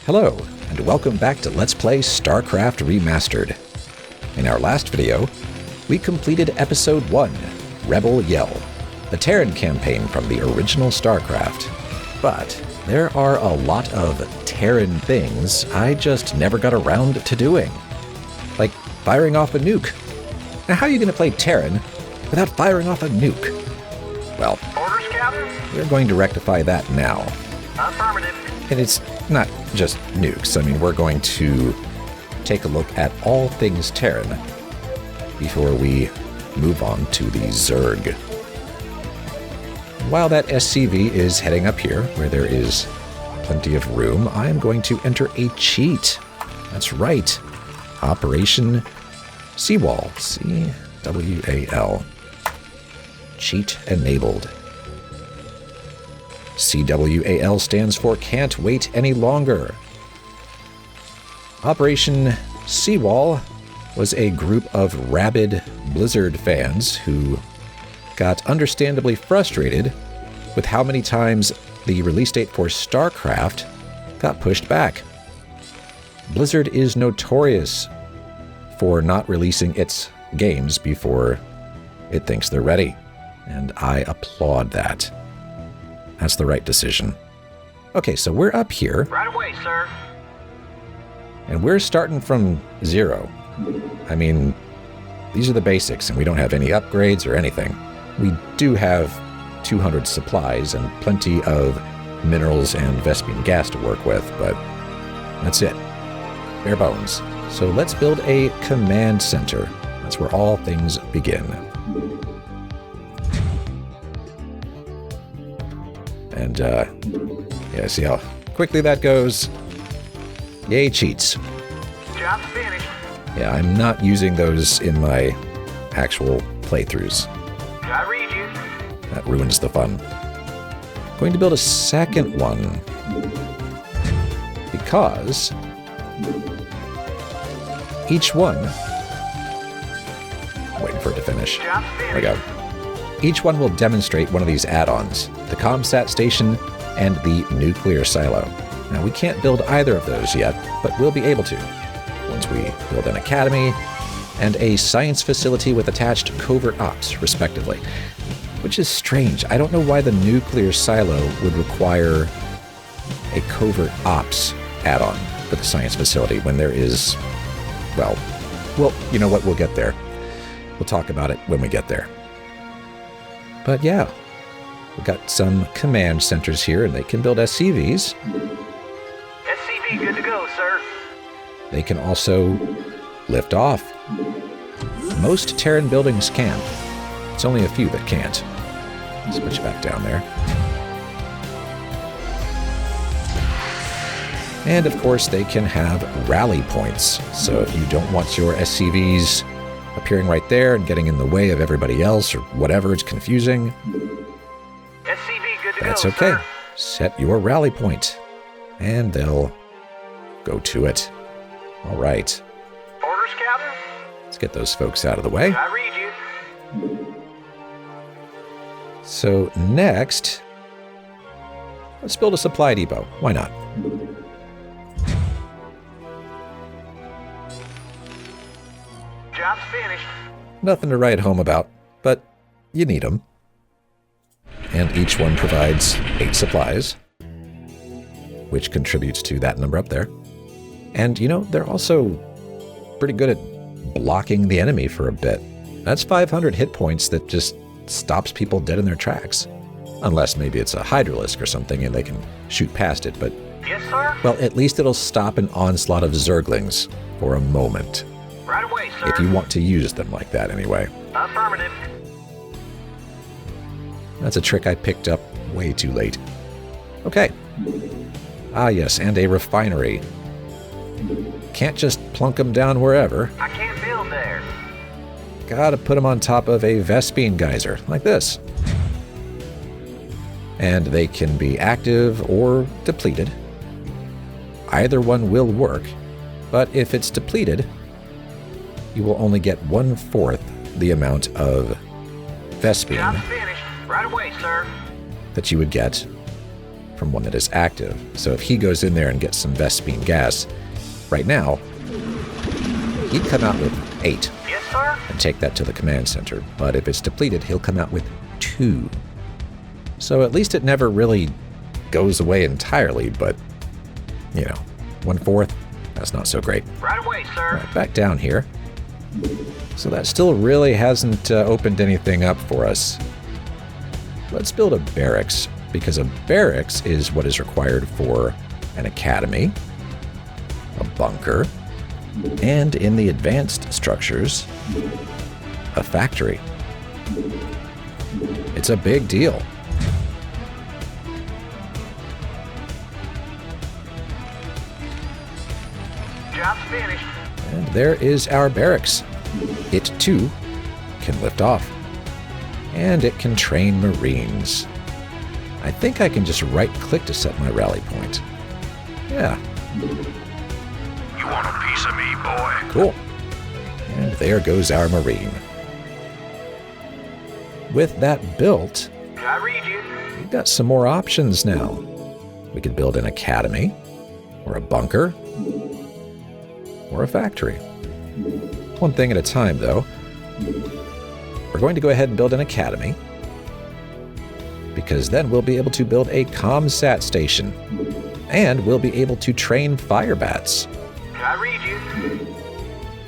Hello, and welcome back to Let's Play StarCraft Remastered. In our last video, we completed Episode 1, Rebel Yell, the Terran campaign from the original StarCraft. But there are a lot of Terran things I just never got around to doing. Like firing off a nuke. Now how are you going to play Terran without firing off a nuke? Well, Orders, Captain? we're going to rectify that now. Affirmative. And it's not just nukes. I mean, we're going to take a look at all things Terran before we move on to the Zerg. While that SCV is heading up here, where there is plenty of room, I am going to enter a cheat. That's right. Operation Seawall. C-W-A-L. Cheat enabled. CWAL stands for Can't Wait Any Longer. Operation Seawall was a group of rabid Blizzard fans who got understandably frustrated with how many times the release date for StarCraft got pushed back. Blizzard is notorious for not releasing its games before it thinks they're ready, and I applaud that. That's the right decision. Okay, so we're up here. Right away, sir. And we're starting from zero. I mean, these are the basics, and we don't have any upgrades or anything. We do have 200 supplies and plenty of minerals and Vespene gas to work with, but that's it. Bare bones. So let's build a command center. That's where all things begin. And, yeah, see how quickly that goes? Yay, cheats. Job's finished. Yeah, I'm not using those in my actual playthroughs. I read you. That ruins the fun. Going to build a second one. Because each one... I'm waiting for it to finish. Job's There we finished. go. Each one will demonstrate one of these add-ons, the ComSat station and the nuclear silo. Now, we can't build either of those yet, but we'll be able to once we build an academy and a science facility with attached covert ops, respectively. Which is strange. I don't know why the nuclear silo would require a covert ops add-on for the science facility when there is, well, you know what? We'll get there. We'll talk about it when we get there. But yeah, we've got some command centers here, and they can build SCVs. SCV good to go, sir. They can also lift off. Most Terran buildings can. It's only a few that can't. Let's put you back down there. And of course, they can have rally points. So if you don't want your SCVs appearing right there and getting in the way of everybody else or whatever, it's confusing. SCV good to That's go, okay. sir. Set your rally point, and they'll go to it. All right. Orders, Captain? Let's get those folks out of the way. I read you. So next, let's build a supply depot. Why not? Job's finished. Nothing to write home about, but you need them. And each one provides 8 supplies, which contributes to that number up there. And, you know, they're also pretty good at blocking the enemy for a bit. That's 500 hit points that just stops people dead in their tracks. Unless maybe it's a Hydralisk or something and they can shoot past it, but, Yes, sir. well, at least it'll stop an onslaught of Zerglings for a moment. Right away, sir. If you want to use them like that anyway. Affirmative. That's a trick I picked up way too late. Okay. Ah, yes, and a refinery. Can't just plunk them down wherever. I can't build there. Gotta put them on top of a Vespene geyser, like this. And they can be active or depleted. Either one will work, but if it's depleted, you will only get 1/4 the amount of Vespene Job's finished. Right away, sir. that you would get from one that is active. So if he goes in there and gets some Vespene gas, right now, he'd come out with 8 Yes, sir. and take that to the command center. But if it's depleted, he'll come out with 2. So at least it never really goes away entirely, but, you know, 1/4, that's not so great. Right away, sir. All right, back down here. So that still really hasn't opened anything up for us. Let's build a barracks, because a barracks is what is required for an academy, a bunker, and in the advanced structures, a factory. It's a big deal. Job's finished. And there is our barracks. It, too, can lift off. And it can train Marines. I think I can just right-click to set my rally point. Yeah, You want a piece of me, boy? cool. And there goes our Marine. With that built, I read you. we've got some more options now. We could build an academy, or a bunker, or a factory. One thing at a time, though. We're going to go ahead and build an academy, because then we'll be able to build a ComSat station, and we'll be able to train fire bats. I read you.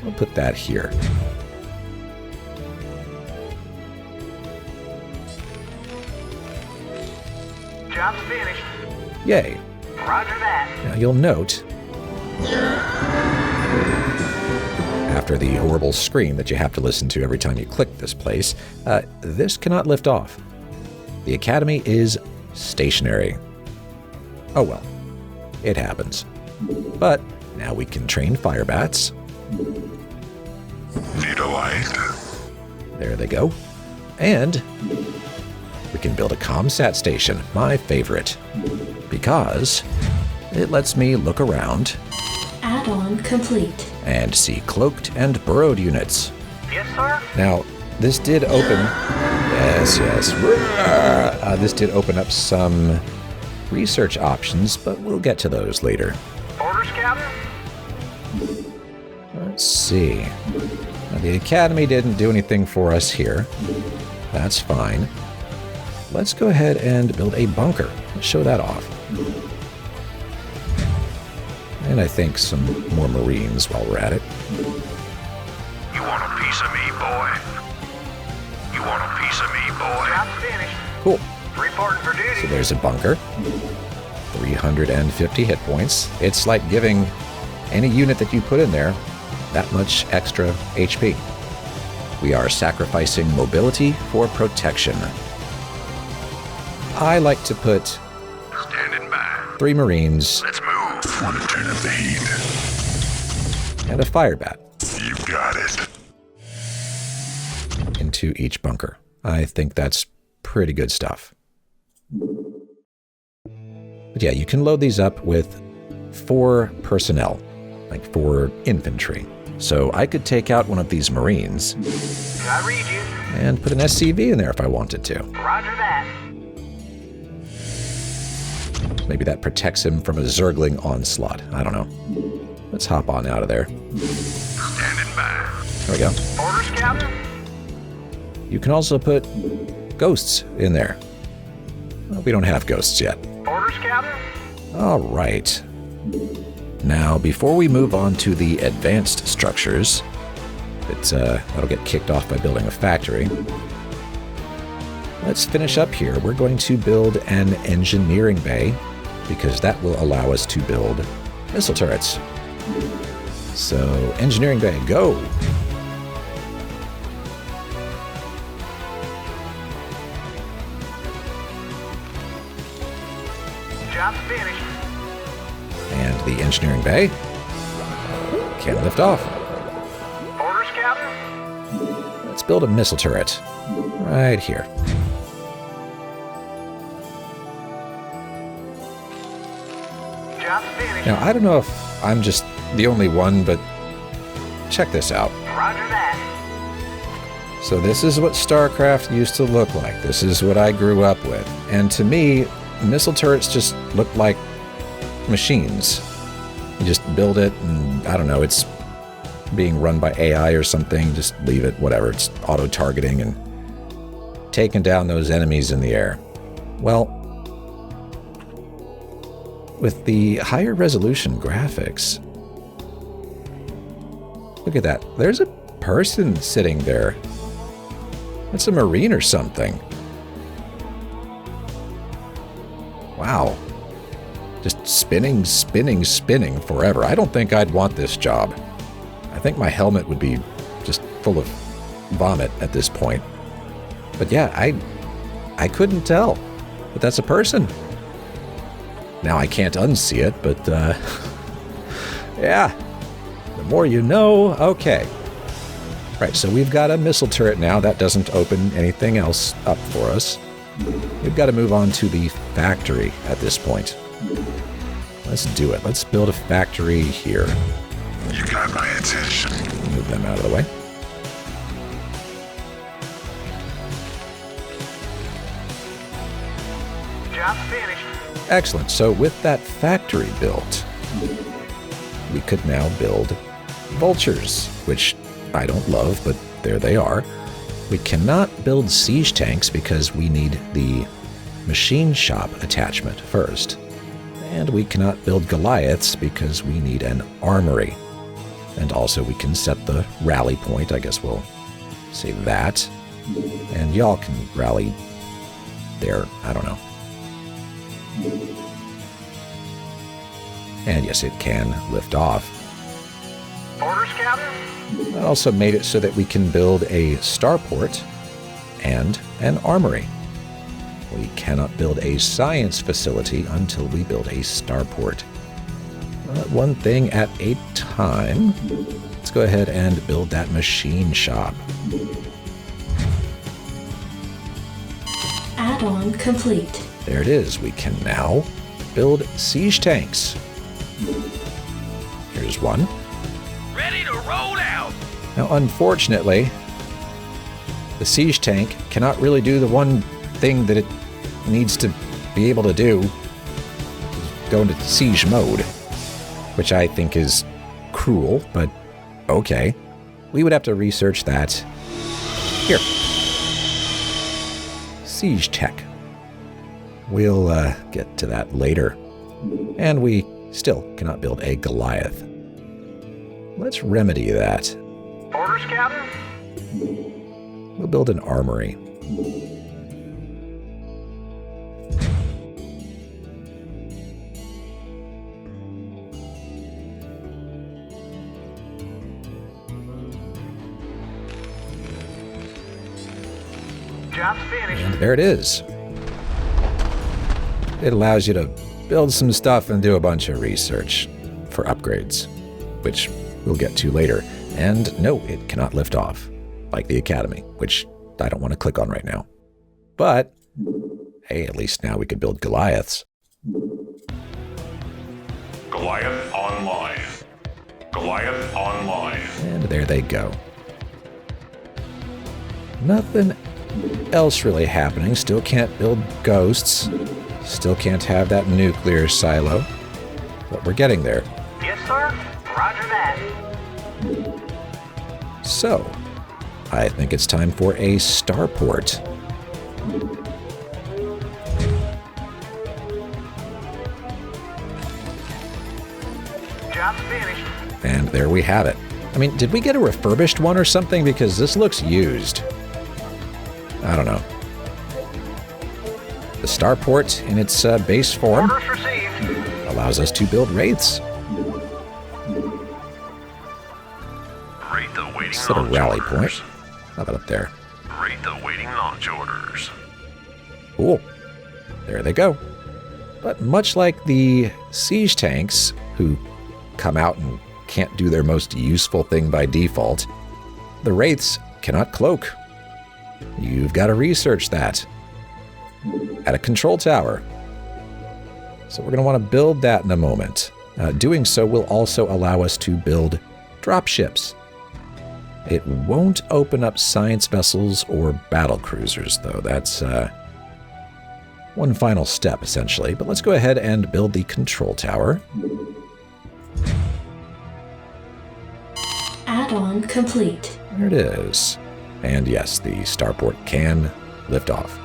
We'll put that here. Job's finished. Yay. Roger that. Now you'll note, after the horrible scream that you have to listen to every time you click this place, this cannot lift off. The academy is stationary. Oh well, it happens. But now we can train fire bats. Need a light? There they go. And we can build a ComSat station, my favorite, because it lets me look around Add-on complete. and see cloaked and burrowed units. Yes, sir. Now, this did open... Yes. This did open up some research options, but we'll get to those later. Orders, Captain. Let's see. Now, the Academy didn't do anything for us here. That's fine. Let's go ahead and build a bunker. Let's show that off. And I think some more Marines while we're at it. You want a piece of me, boy? You want a piece of me, boy? Job's finished. Cool. Reporting for duty. So there's a bunker. 350 hit points. It's like giving any unit that you put in there that much extra HP. We are sacrificing mobility for protection. I like to put Standing by. 3 Marines Let's move. Want to turn up the heat? and a fire bat You got it. into each bunker. I think that's pretty good stuff. But yeah, you can load these up with 4 personnel, like 4 infantry. So I could take out one of these Marines I read you. and put an SCV in there if I wanted to. Roger that. Maybe that protects him from a Zergling onslaught. I don't know. Let's hop on out of there. Standing by. There we go. Orders, Captain. You can also put ghosts in there. Well, we don't have ghosts yet. Orders, Captain. All right. Now, before we move on to the advanced structures, that'll get kicked off by building a factory. Let's finish up here. We're going to build an engineering bay, because that will allow us to build missile turrets. So, engineering bay, go! Job's finished. And the engineering bay can lift off. Orders, Captain. Let's build a missile turret right here. Job's finished. Now, I don't know if I'm just the only one, but check this out. Roger that. So this is what StarCraft used to look like. This is what I grew up with. And to me, missile turrets just look like machines. You just build it, and I don't know, it's being run by AI or something. Just leave it, whatever. It's auto-targeting and taking down those enemies in the air. Well, with the higher resolution graphics, look at that. There's a person sitting there. That's a Marine or something. Wow. Just spinning, spinning, spinning forever. I don't think I'd want this job. I think my helmet would be just full of vomit at this point. But yeah, I couldn't tell. But that's a person. Now I can't unsee it, but yeah. The more you know. Okay. Right, so we've got a missile turret now. That doesn't open anything else up for us. We've got to move on to the factory at this point. Let's do it. Let's build a factory here. You got my attention. Move them out of the way. Job finished. Excellent. So with that factory built, we could now build vultures, which I don't love, but there they are. We cannot build siege tanks because we need the machine shop attachment first. And we cannot build Goliaths because we need an armory. And also we can set the rally point. I guess we'll say that. And y'all can rally there. I don't know. And yes, it can lift off. Orders, Captain? I also made it so that we can build a starport and an armory. We cannot build a science facility until we build a starport. One thing at a time. Let's go ahead and build that machine shop. Add-on complete. There it is. We can now build siege tanks. Here's one. Ready to roll out. Now, unfortunately, the siege tank cannot really do the one thing that it needs to be able to do. Go into siege mode, which I think is cruel, but okay. We would have to research that. Here. Siege tech. We'll get to that later. And we still cannot build a Goliath. Let's remedy that. Orders, Captain? We'll build an armory. Job's finished. And there it is. It allows you to build some stuff and do a bunch of research for upgrades, which we'll get to later. And no, it cannot lift off, like the Academy, which I don't want to click on right now. But, hey, at least now we could build Goliaths. Goliath online. Goliath online. And there they go. Nothing else really happening. Still can't build ghosts. Still can't have that nuclear silo. But we're getting there. Yes, sir. Roger that. So, I think it's time for a starport. Job's finished. And there we have it. I mean, did we get a refurbished one or something? Because this looks used. I don't know. The starport in its base form Orders received. allows us to build wraiths. Rate the waiting Set a launch rally orders. point. How about up there? Rate the waiting launch orders. Cool. There they go. But much like the siege tanks, who come out and can't do their most useful thing by default, the wraiths cannot cloak. You've got to research that at a control tower. So we're going to want to build that in a moment. Doing so will also allow us to build dropships. It won't open up science vessels or battle cruisers, though. That's one final step, essentially. But let's go ahead and build the control tower. Add-on complete. There it is. And yes, the starport can lift off.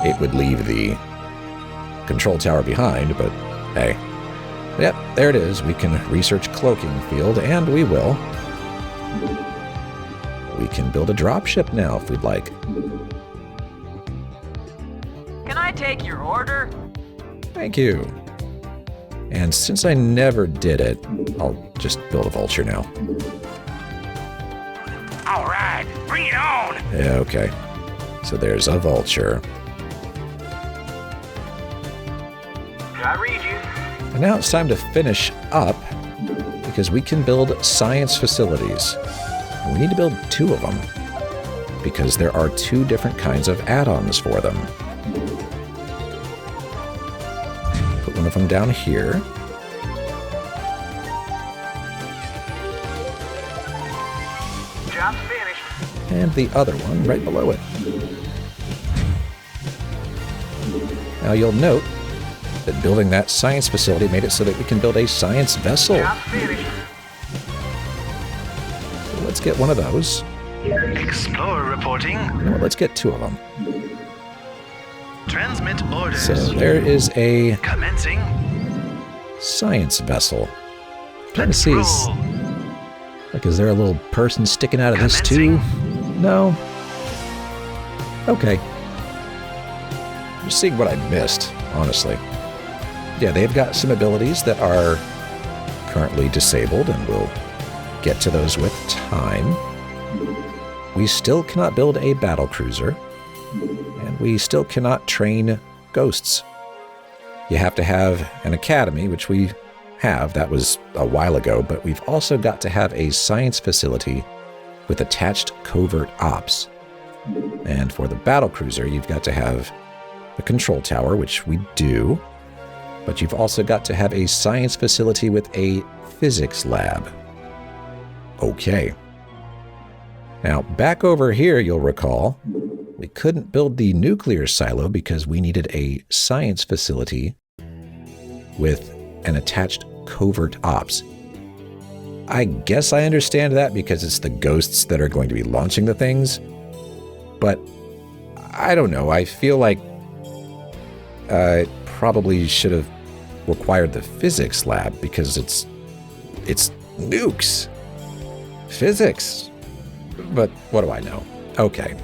It would leave the control tower behind, but hey. Yep, there it is. We can research cloaking field, and we will. We can build a dropship now if we'd like. Can I take your order? Thank you. And since I never did it, I'll just build a vulture now. All right, bring it on. Yeah, okay. So there's a vulture. I read you. And now it's time to finish up, because we can build science facilities. And we need to build 2 of them, because there are 2 different kinds of add-ons for them. Put one of them down here. Job's finished. And the other one right below it. Now you'll note that building that science facility made it so that we can build a science vessel. Job's finished. So let's get one of those. Explorer reporting. You know what, let's get 2 of them. Transmit orders. So there is a Commencing. science vessel. Trying to Let's see, roll. is there a little person sticking out of this too? No? Okay. Just seeing what I missed, honestly. Yeah, they've got some abilities that are currently disabled, and we'll get to those with time. We still cannot build a battle cruiser, and we still cannot train ghosts. You have to have an academy, which we have. That was a while ago, but we've also got to have a science facility with attached covert ops. And for the battle cruiser, you've got to have the control tower, which we do, but you've also got to have a science facility with a physics lab. Okay. Now, back over here, you'll recall, we couldn't build the nuclear silo because we needed a science facility with an attached covert ops. I guess I understand that because it's the ghosts that are going to be launching the things, but I don't know. I feel like it probably should have required the physics lab because it's nukes. Physics. But what do I know? Okay.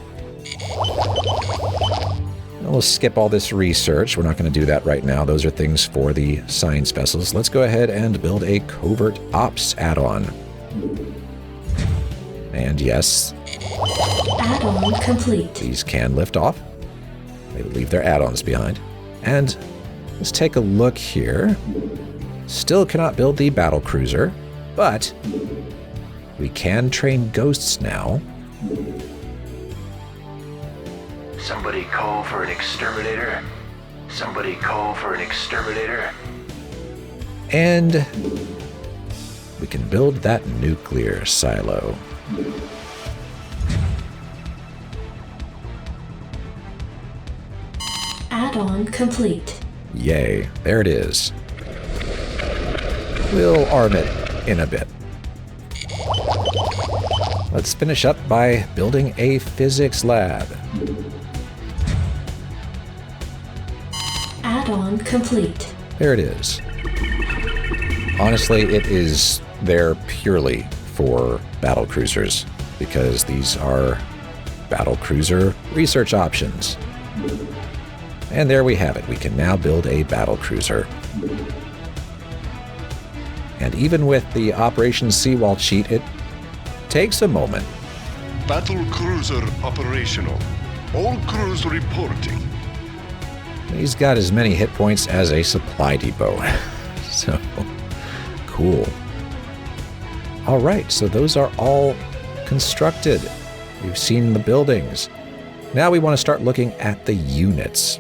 We'll skip all this research. We're not going to do that right now. Those are things for the science vessels. Let's go ahead and build a covert ops add-on. And yes, Add-on complete. these can lift off. They leave their add-ons behind. And let's take a look here. Still cannot build the battle cruiser, but we can train ghosts now. Somebody call for an exterminator. Somebody call for an exterminator. And we can build that nuclear silo. Add-on complete. Yay, there it is. We'll arm it in a bit. Let's finish up by building a physics lab. Add-on complete. There it is. Honestly, it is there purely for battle cruisers, because these are battle cruiser research options. And there we have it. We can now build a battle cruiser. And even with the Operation Seawall cheat, it takes a moment. Battle cruiser operational. All crews reporting. He's got as many hit points as a supply depot. So, cool. All right, so those are all constructed. We've seen the buildings. Now we want to start looking at the units.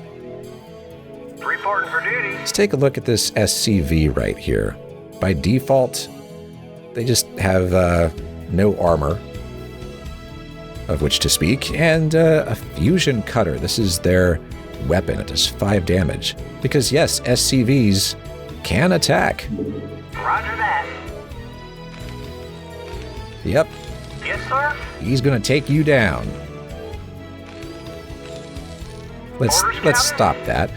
Reporting for duty. Let's take a look at this SCV right here. By default, they just have no armor. of which to speak, and a fusion cutter. This is their weapon. It does 5 damage. Because yes, SCVs can attack. Roger that. Yep, Yes, sir. he's gonna take you down. Let's stop that.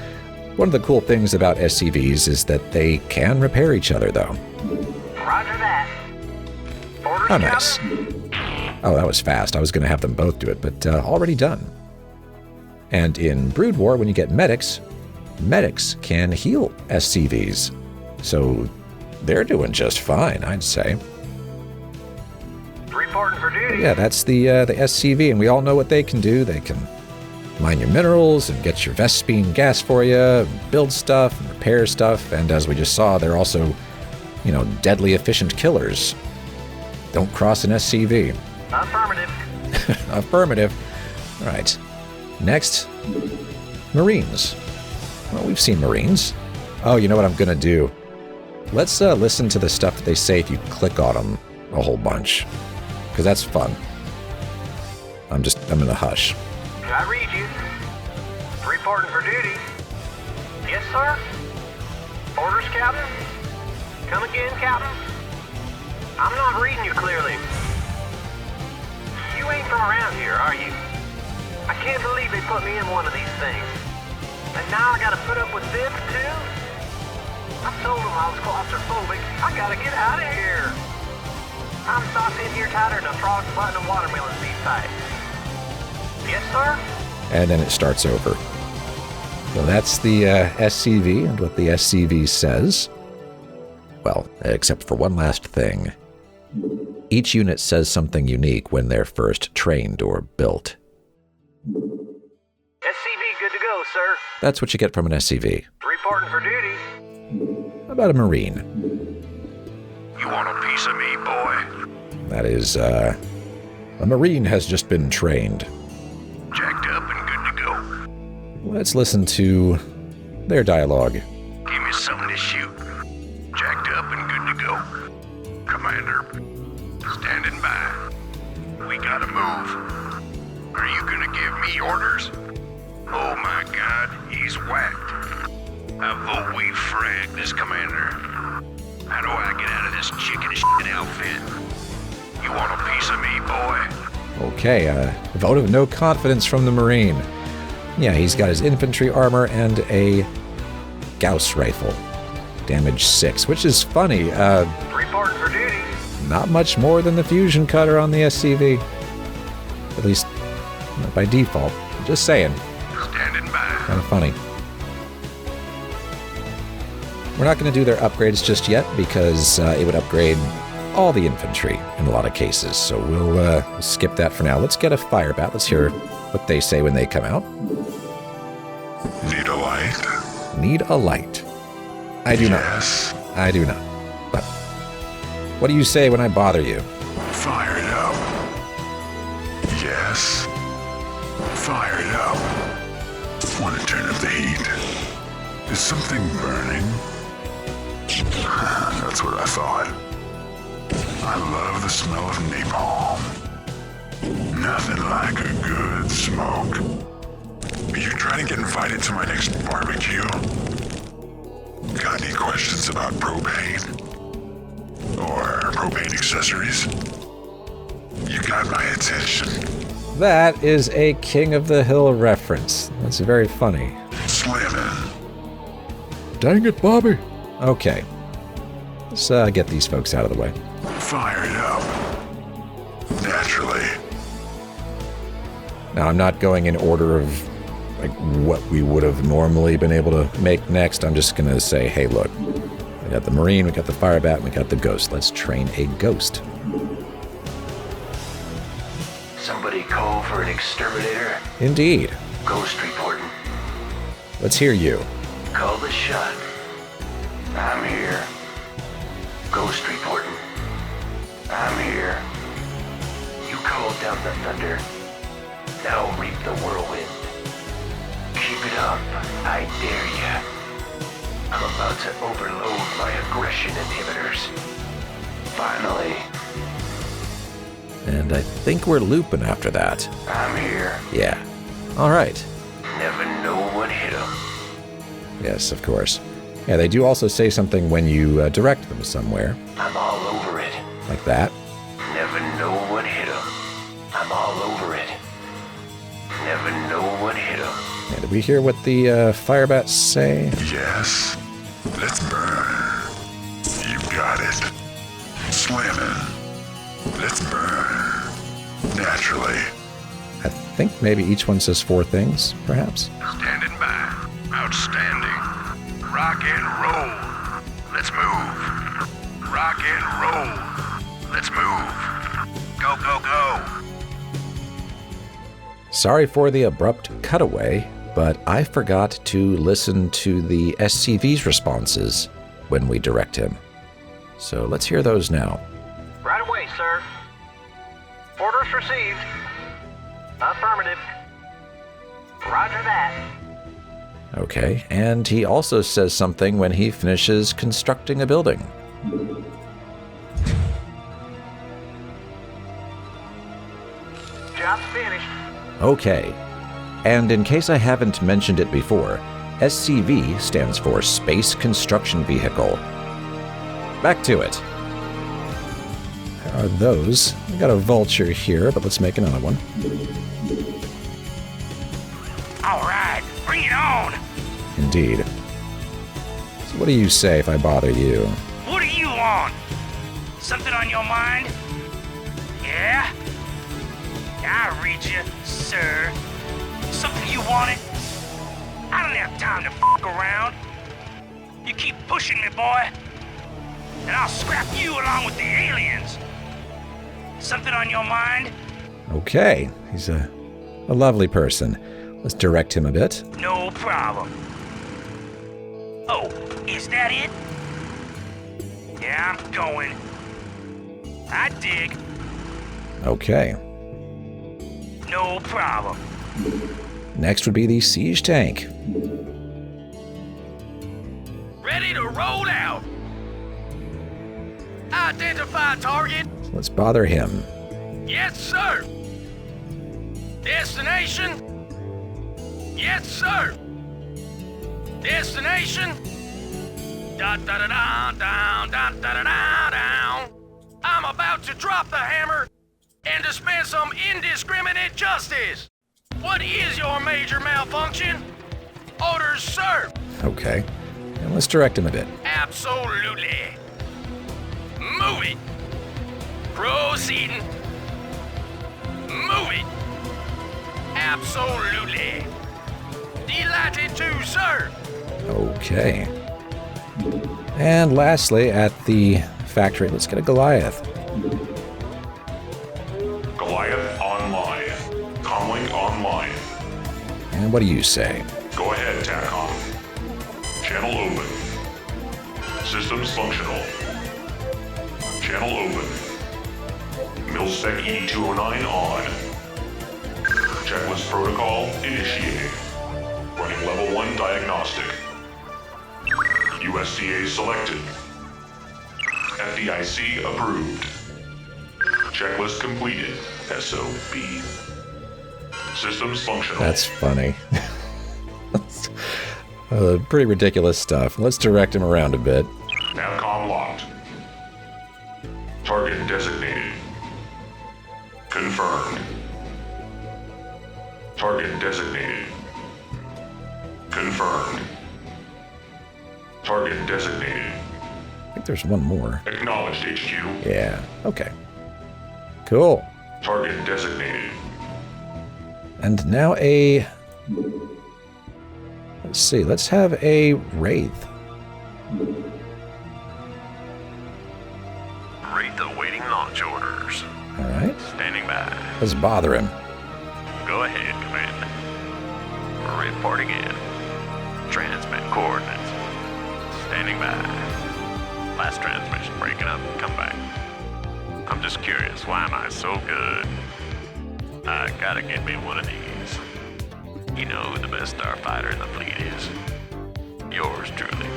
One of the cool things about SCVs is that they can repair each other, though. Roger that. Orders, Oh, nice. Captain? Oh, that was fast. I was going to have them both do it, but already done. And in Brood War, when you get medics, medics can heal SCVs. So they're doing just fine, I'd say. Reporting for duty. Yeah, that's the SCV, and we all know what they can do. They can mine your minerals and get your Vespene gas for you, and build stuff and repair stuff, and as we just saw, they're also, you know, deadly efficient killers. Don't cross an SCV. Affirmative. Affirmative. All right. Next, Marines. Well, we've seen Marines. Oh, you know what I'm going to do? Let's listen to the stuff that they say if you click on them a whole bunch, because that's fun. I'm going to hush. I read you. Reporting for duty. Yes, sir. Orders, Captain? Come again, Captain? I'm not reading you clearly. You ain't from around here, are you? I can't believe they put me in one of these things. And now I gotta put up with this, too? I told them I was claustrophobic. I gotta get out of here. I'm stuck in here tighter than a frog's butt in a watermelon seed pipe. Yes, sir? And then it starts over. So that's the SCV and what the SCV says. Well, except for one last thing. Each unit says something unique when they're first trained or built. SCV good to go, sir. That's what you get from an SCV. Reporting for duty. How about a Marine? You want a piece of me, boy? That is, a Marine has just been trained. Jacked up and good to go. Let's listen to their dialogue. Give me something to shoot. Jacked up and good to go. Commander, standing by. We gotta move. Are you gonna give me orders? Oh my God, he's whacked. I vote we frag this commander. How do I get out of this chicken shit outfit? You want a piece of me, boy? Okay, a vote of no confidence from the Marine. Yeah, he's got his infantry armor and a Gauss rifle. Damage 6, which is funny. Reporting for duty. Not much more than the fusion cutter on the SCV. At least, not by default. Just saying. Standing by. Kind of funny. We're not going to do their upgrades just yet because it would upgrade all the infantry in a lot of cases. So we'll skip that for now. Let's get a fire bat. Let's hear what they say when they come out. Need a light? Need a light. I do Yes. not. I do not. But what do you say when I bother you? Fire it up. Yes. Fire it up. Want to turn up the heat? Is something burning? That's what I thought. I love the smell of napalm. Nothing like a good smoke. Are you trying to get invited to my next barbecue? Got any questions about propane? Or propane accessories? You got my attention. That is a King of the Hill reference. That's very funny. Slimming. Dang it, Bobby. Okay. Let's get these folks out of the way. Fire it up. Naturally. Now, I'm not going in order of like what we would have normally been able to make next. I'm just going to say, hey, look. We got the Marine, we got the Fire Bat, and we got the Ghost. Let's train a Ghost. Somebody call for an exterminator? Indeed. Ghost reporting. Let's hear you. Call the shot. I'm here. Ghost reporting. I'm here. You called down the thunder. Now reap the whirlwind. Keep it up. I dare ya. I'm about to overload my aggression inhibitors. Finally. And I think we're looping after that. I'm here. Yeah. All right. Never know what hit 'em. Yes, of course. Yeah, they do also say something when you direct them somewhere. I'm all over it. Like that. Never know what hit 'em. I'm all over it. Never know what hit 'em. Yeah, did we hear what the firebats say? Yes. Let's burn. You got it. Slamming. Let's burn. Naturally. I think maybe each one says 4 things, perhaps. Standing by. Outstanding. Rock and roll. Let's move. Rock and roll. Let's move. Go, go, go. Sorry for the abrupt cutaway, but I forgot to listen to the SCV's responses when we direct him. So let's hear those now. Right away, sir. Orders received. Affirmative. Roger that. Okay, and he also says something when he finishes constructing a building. Job's finished. Okay, and in case I haven't mentioned it before, SCV stands for Space Construction Vehicle. Back to it. There are those. We got a vulture here, but let's make another one. All right, bring it on. Indeed. So what do you say if I bother you? What do you want? Something on your mind? Yeah? I read you, sir. Something you wanted? I don't have time to f*** around. You keep pushing me, boy, and I'll scrap you along with the aliens. Something on your mind? Okay, he's a lovely person. Let's direct him a bit. No problem. Oh, is that it? Yeah, I'm going. I dig. Okay. No problem. Next would be the siege tank. Ready to roll out. Identify target. Let's bother him. Yes, sir. Destination. Yes, sir. Destination. Da da da da down da da da da down. I'm about to drop the hammer and dispense some indiscriminate justice. What is your major malfunction? Orders, sir. Okay. And let's direct him a bit. Absolutely. Move it. Proceeding. Move it. Absolutely. Delighted to, sir. Okay. And lastly, at the factory, let's get a Goliath. Goliath online. Comlink online. And what do you say? Go ahead, TACOM. Channel open. Systems functional. Channel open. Milspec E209 on. Checklist protocol initiating. Running level 1 diagnostic. USDA selected. FDIC approved. Checklist completed. SOB. Systems functional. That's funny. Pretty ridiculous stuff. Let's direct him around a bit. Navcom locked. Target designated. Confirmed. Target designated. Confirmed. Target designated. I think there's one more. Acknowledged, HQ. Yeah. Okay. Cool. Target designated. And now a... Let's see. Let's have a Wraith. Wraith awaiting launch orders. All right. Standing by. Let's bother him. Go ahead, Commander. Reporting in. Transmit coordinates. Standing by. Last transmission breaking up. Come back. I'm just curious, why am I so good? I gotta get me one of these. You know who the best starfighter in the fleet is? Yours truly.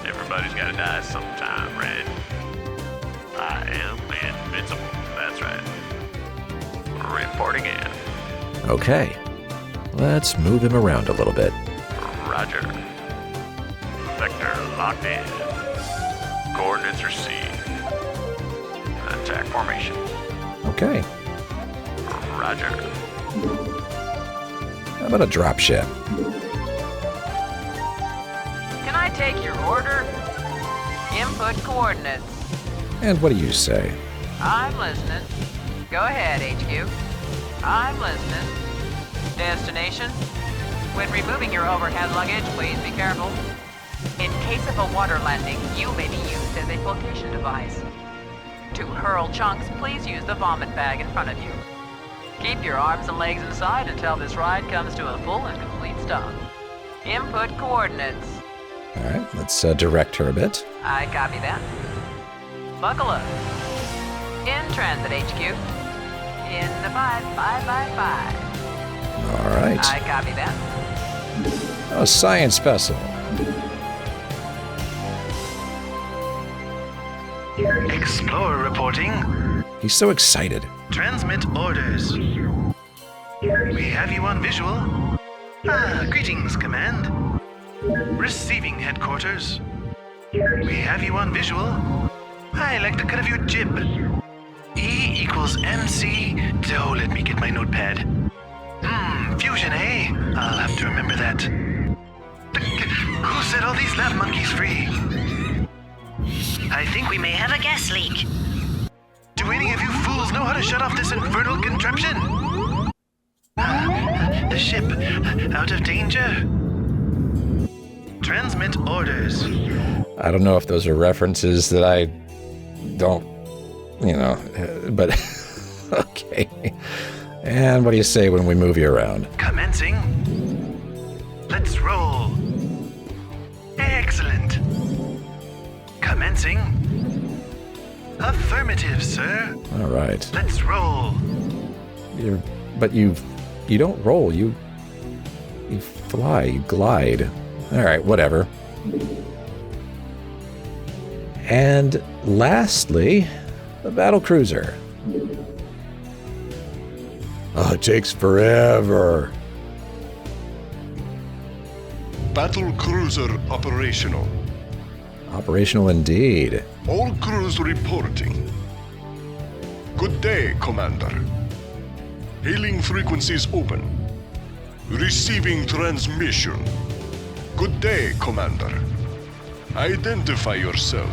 Everybody's gotta die sometime, Red. I am invincible, that's That's right. Reporting in. Okay. Let's move him around a little bit. Roger. Vector locked in. Coordinates received. Attack formation. Okay. Roger. How about a drop ship? Can I take your order? Input coordinates. And what do you say? I'm listening. Go ahead, HQ. I'm listening. Destination? When removing your overhead luggage, please be careful. In case of a water landing, you may be used as a flotation device. To hurl chunks, please use the vomit bag in front of you. Keep your arms and legs inside until this ride comes to a full and complete stop. Input coordinates. All right, let's direct her a bit. I copy that. Buckle up. In transit, HQ. In the 5555. All right. I copy that. A science vessel. Explorer reporting. He's so excited. Transmit orders. We have you on visual. Greetings, Command. Receiving headquarters. We have you on visual. I like the cut of your jib. E equals MC. Oh, let me get my notepad. Fusion, eh? I'll have to remember that. Who set all these lab monkeys free? I think we may have a gas leak. Do any of you fools know how to shut off this infernal contraption? The ship, out of danger? Transmit orders. I don't know if those are references that I don't, but okay. And what do you say when we move you around? Commencing. Let's roll. Excellent. Commencing. Affirmative, sir. All right. Let's roll. But you don't roll. You fly. You glide. All right. Whatever. And lastly, the battle cruiser. Oh, it takes forever. Battle cruiser operational. Operational indeed. All crews reporting. Good day, Commander. Hailing frequencies open. Receiving transmission. Good day, Commander. Identify yourself.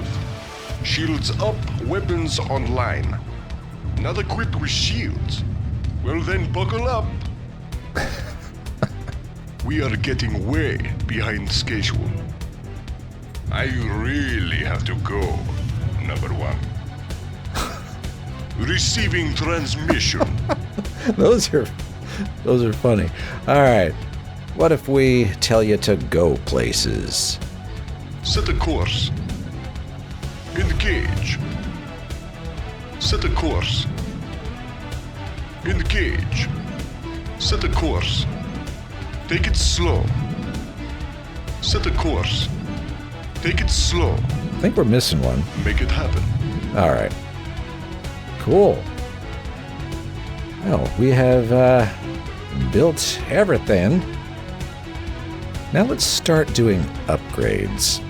Shields up, weapons online. Not equipped with shields. Well then, buckle up. We are getting way behind schedule. I really have to go, number one. Receiving transmission. Those are funny. All right. What if we tell you to go places? Set a course. Engage. Set a course. Engage. Set a course. Take it slow. Set a course. Take it slow. I think we're missing one. Make it happen. All right. Cool. Well, we have built everything. Now let's start doing upgrades.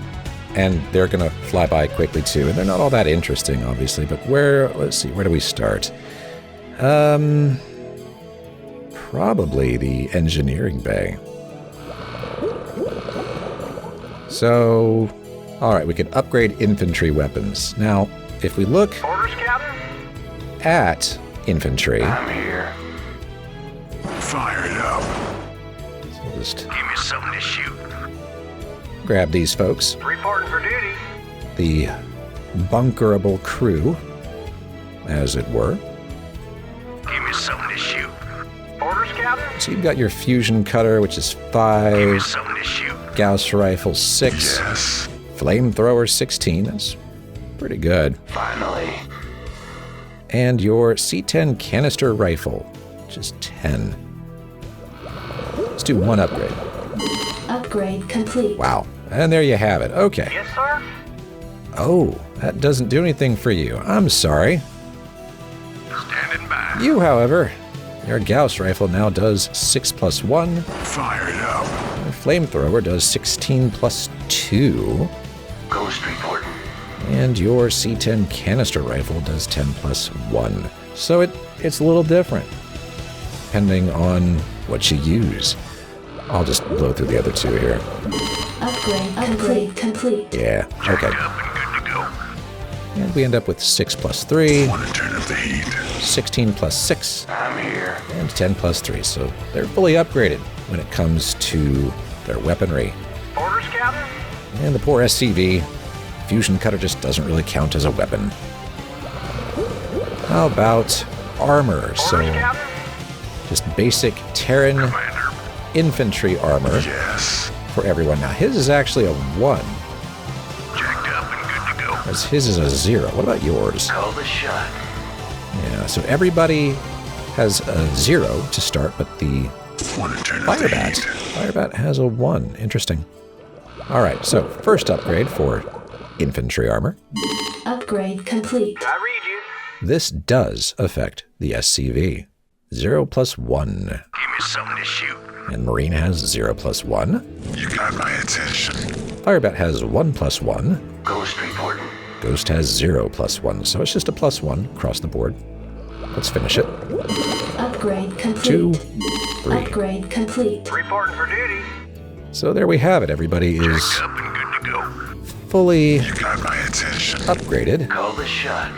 And they're going to fly by quickly too. And they're not all that interesting, obviously. But let's see, where do we start? Probably the engineering bay. So, all right, we can upgrade infantry weapons. Now, if we look Orders, Captain? at infantry, I'm here. Fire it up. so we'll just Give me something to shoot. grab these folks. Reporting for duty. The bunkerable crew, as it were. Give me something to shoot. Orders, Captain? So you've got your fusion cutter, which is Give me 5, something to shoot. Gauss rifle 6, Yes. flamethrower 16. That's pretty good. Finally. And your C10 canister rifle, which is 10. Let's do one upgrade. Upgrade complete. Wow. And there you have it. Okay. Yes, sir? Oh, that doesn't do anything for you. I'm sorry. Standing by. You, however, your Gauss rifle now does 6 plus 1. Fire it up. Your flamethrower does 16 plus 2. Ghost reporting. And your C10 canister rifle does 10 plus 1. So it's a little different, depending on what you use. I'll just blow through the other two here. Upgrade complete. Yeah, okay. Jacked up and good to go. And we end up with 6 plus 3, Want to turn up the heat? 16 plus 6, I'm here. and 10 plus 3. So they're fully upgraded when it comes to their weaponry. Orders, Captain? And the poor SCV, fusion cutter just doesn't really count as a weapon. How about armor? So Orders, Captain? just basic Terran Commander. infantry armor Yes. for everyone. Now his is actually a 1, Jacked up and good to go. whereas his is a 0. What about yours? Call the shot. Yeah, so everybody has a 0 to start, but the Want to turn up the Firebat. heat? Firebat has a 1. Interesting. All right, so first upgrade for infantry armor. Upgrade complete. I read you. This does affect the SCV. 0 plus 1. Give me something to shoot. And Marine has 0 plus 1. You got my attention. Firebat has 1 plus 1. Ghost reporting. Ghost has 0 plus 1. So it's just a plus 1 across the board. Let's finish it. Upgrade 2, complete. 3. Upgrade complete. Reporting for duty. So there we have it. Everybody is Jacked up and good to go. fully You got my attention. upgraded Call the shot.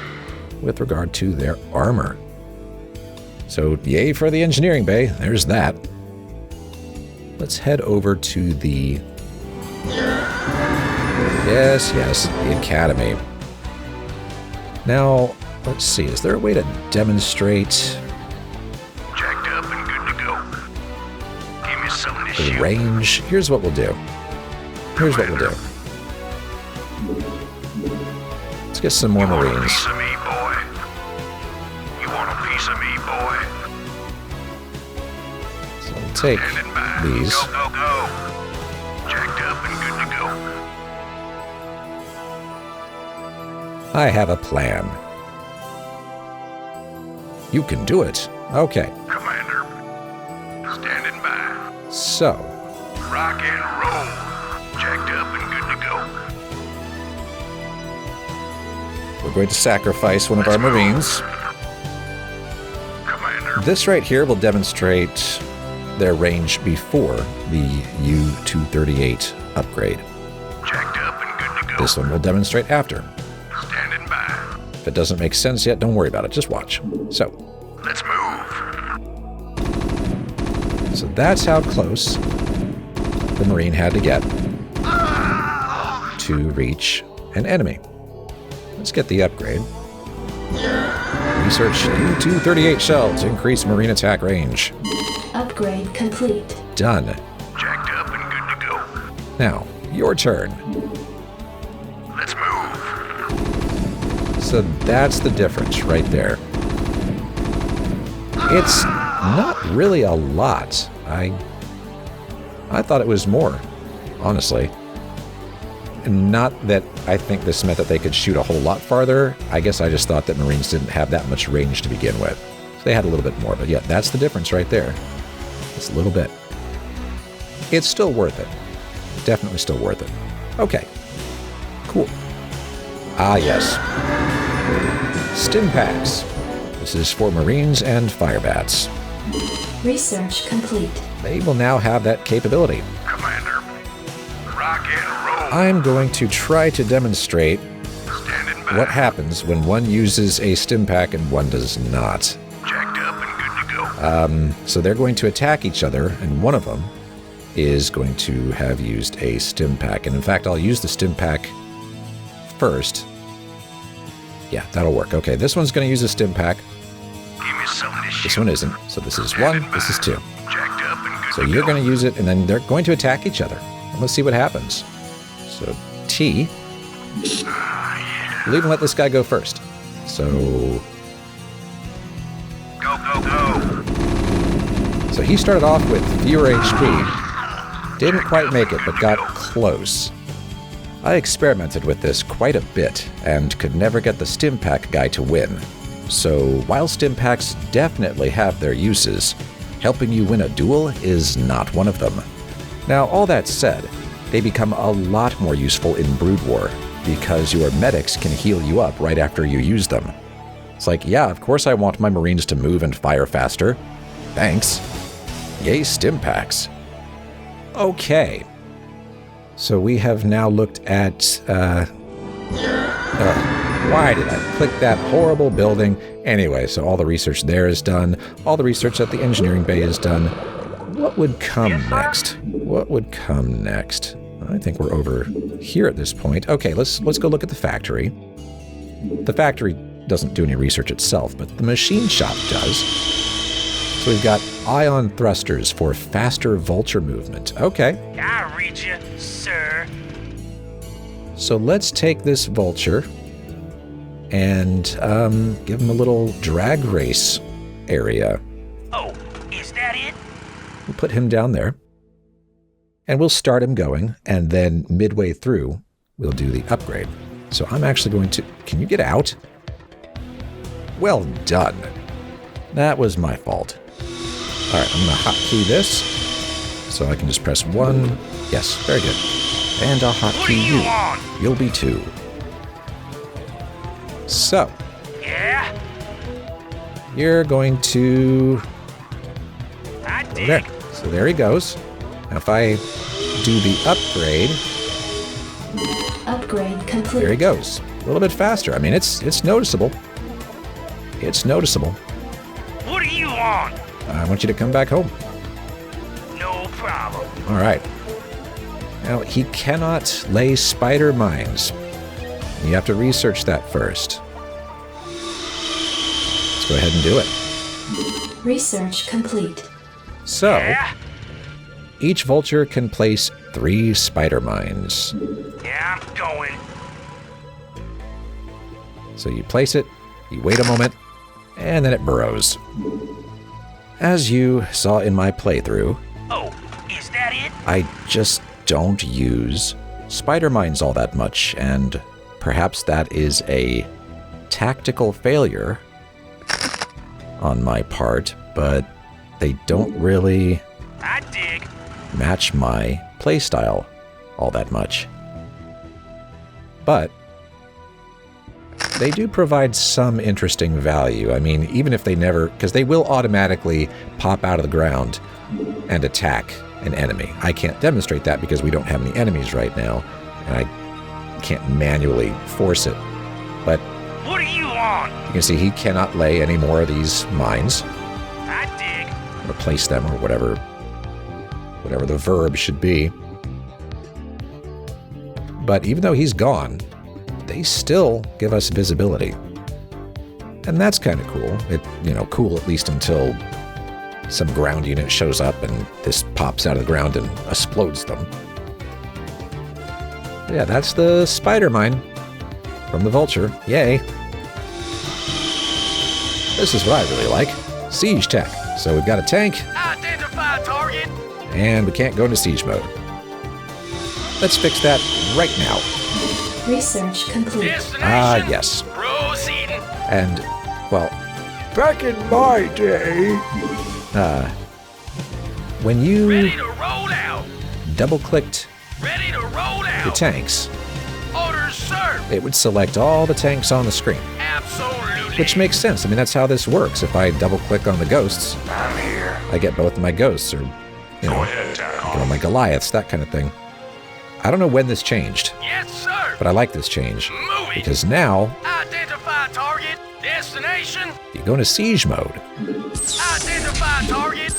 with regard to their armor. So yay for the engineering bay. There's that. Let's head over to the... Yes, the Academy. Now, let's see. Is there a way to demonstrate Jacked up and good to go. Give me something to the shoot. range? Here's what we'll do. Here's what we'll do. Let's get some more You want a Marines. piece of me, boy? You want a piece of me, boy? So we'll take Standing by. these. Go, go, go. Jacked up and good to go. I have a plan. You can do it. Okay, Commander. Standing by. so Rock and roll. Jacked up and good to go. we're going to sacrifice one of our Marines. Commander. This right here will demonstrate their range before the U-238 upgrade. Jacked up and good to go. This one will demonstrate after. Standing by. If it doesn't make sense yet, don't worry about it. Just watch. So Let's move. that's how close the Marine had to get to reach an enemy. Let's get the upgrade. Research U-238 shells. Increase Marine attack range. Upgrade complete. Done. Jacked up and good to go. Now, your turn. Let's move. So that's the difference right there. It's not really a lot. I thought it was more, honestly. Not that I think this meant that they could shoot a whole lot farther. I guess I just thought that Marines didn't have that much range to begin with. So they had a little bit more, but yeah, that's the difference right there. Just a little bit. It's still worth it. Definitely still worth it. Okay. Cool. Ah, yes. Stim packs. This is for Marines and Firebats. Research complete. They will now have that capability. Commander. Rock and roll. I'm going to try to demonstrate Standing by. what happens when one uses a stim pack and one does not. Jacked up and good to go. So they're going to attack each other, and one of them is going to have used a stim pack. And in fact, I'll use the stim pack first. Yeah, that'll work. Okay, this one's going to use a stim pack. Give me something to shoot. This one isn't. So this is 1, this is 2. Jacked up and good So to you're go. going to use it, and then they're going to attack each other. And let's see what happens. So T. We'll even let this guy go first. So Go, go, go. So he started off with fewer HP. Didn't quite make it, but got close. I experimented with this quite a bit and could never get the stim pack guy to win. So while stim packs definitely have their uses, helping you win a duel is not one of them. Now, all that said, they become a lot more useful in Brood War, because your medics can heal you up right after you use them. It's like, yeah, of course I want my Marines to move and fire faster. Thanks. Yay, stim packs. Okay. So we have now looked at, why did I click that horrible building? Anyway, so all the research there is done. All the research at the engineering bay is done. What would come next? What would come next? I think we're over here at this point. Okay, let's go look at the factory. The factory doesn't do any research itself, but the machine shop does. So we've got ion thrusters for faster vulture movement. Okay. I read you, sir. So let's take this vulture and give him a little drag race area. Oh, is that it? We'll put him down there. And we'll start him going, and then midway through, we'll do the upgrade. So I'm actually going to... Can you get out? Well done. That was my fault. All right, I'm going to hotkey this, so I can just press 1. Yes, very good. And I'll hotkey you. You'll be 2. So. Yeah? You're going to... I dig. There. So there he goes. Now if I do the upgrade... Upgrade complete. There he goes. A little bit faster. I mean, it's noticeable. It's noticeable. What do you want? I want you to come back home. No problem. All right. Now, he cannot lay spider mines. You have to research that first. Let's go ahead and do it. Research complete. So, Yeah? each vulture can place 3 spider mines. Yeah, I'm going. So you place it, you wait a moment, and then it burrows. As you saw in my playthrough, Oh, is that it? I just don't use spider mines all that much, and perhaps that is a tactical failure on my part, but they don't really I dig. match my playstyle all that much. But they do provide some interesting value. I mean, even if they never... Because they will automatically pop out of the ground and attack an enemy. I can't demonstrate that because we don't have any enemies right now, and I can't manually force it. But What do you want? you can see he cannot lay any more of these mines. I dig. Replace them or whatever the verb should be. But even though he's gone, they still give us visibility. And that's kind of cool. Cool at least until some ground unit shows up and this pops out of the ground and explodes them. Yeah, that's the spider mine from the vulture. Yay. This is what I really like. Siege tech. So we've got a tank. Identify target. And we can't go into siege mode. Let's fix that right now. Research complete. Ah, yes. Proceeding. And, well, back in my day, when you Ready to roll out. double-clicked Ready to roll out. your tanks, Orders, sir. it would select all the tanks on the screen. Absolutely. Which makes sense. I mean, that's how this works. If I double-click on the ghosts, I'm here. I get both of my ghosts, or, Go ahead, Terran. my Goliaths, that kind of thing. I don't know when this changed, Yes, sir. but I like this change. Move it. Because now, Identify target. Destination. you go into siege mode, Identify target.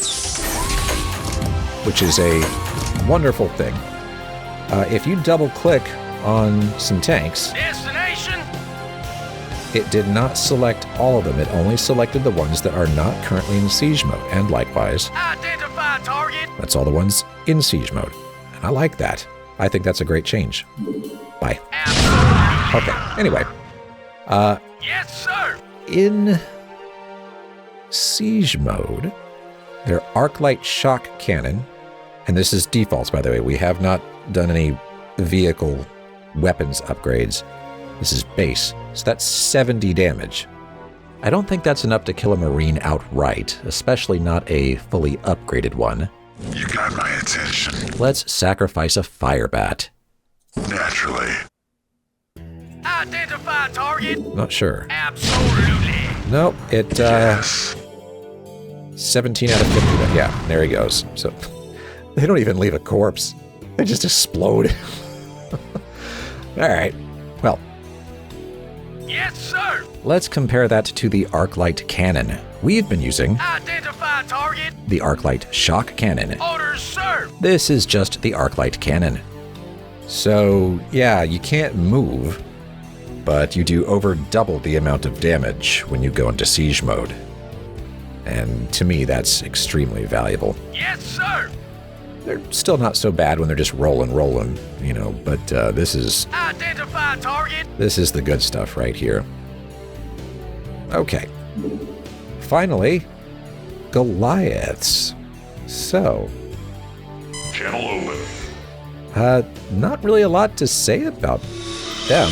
which is a wonderful thing. If you double-click on some tanks, Destination. it did not select all of them. It only selected the ones that are not currently in siege mode. And likewise, Identify target. that's all the ones in siege mode. And I like that. I think that's a great change. Bye. Absolutely. Okay, anyway. Yes, sir. In siege mode, their Arclight Shock Cannon, and this is defaults, by the way. We have not done any vehicle weapons upgrades. This is base. So that's 70 damage. I don't think that's enough to kill a Marine outright, especially not a fully upgraded one. You got my attention. Let's sacrifice a fire bat. Naturally. Identify target. Not sure. Absolutely. Nope, it, Yes. 17 out of 50. Yeah, there he goes. So, they don't even leave a corpse. They just explode. Alright, well. Yes, sir. Let's compare that to the Arclight Cannon. We've been using Identify target. the Arclight Shock Cannon. Orders, sir. This is just the Arclight Cannon. So, yeah, you can't move, but you do over double the amount of damage when you go into siege mode. And to me, that's extremely valuable. Yes, sir. They're still not so bad when they're just rolling, you know, but this is Identify target. the good stuff right here. Okay. Finally, Goliaths. So, Channel open. not really a lot to say about them.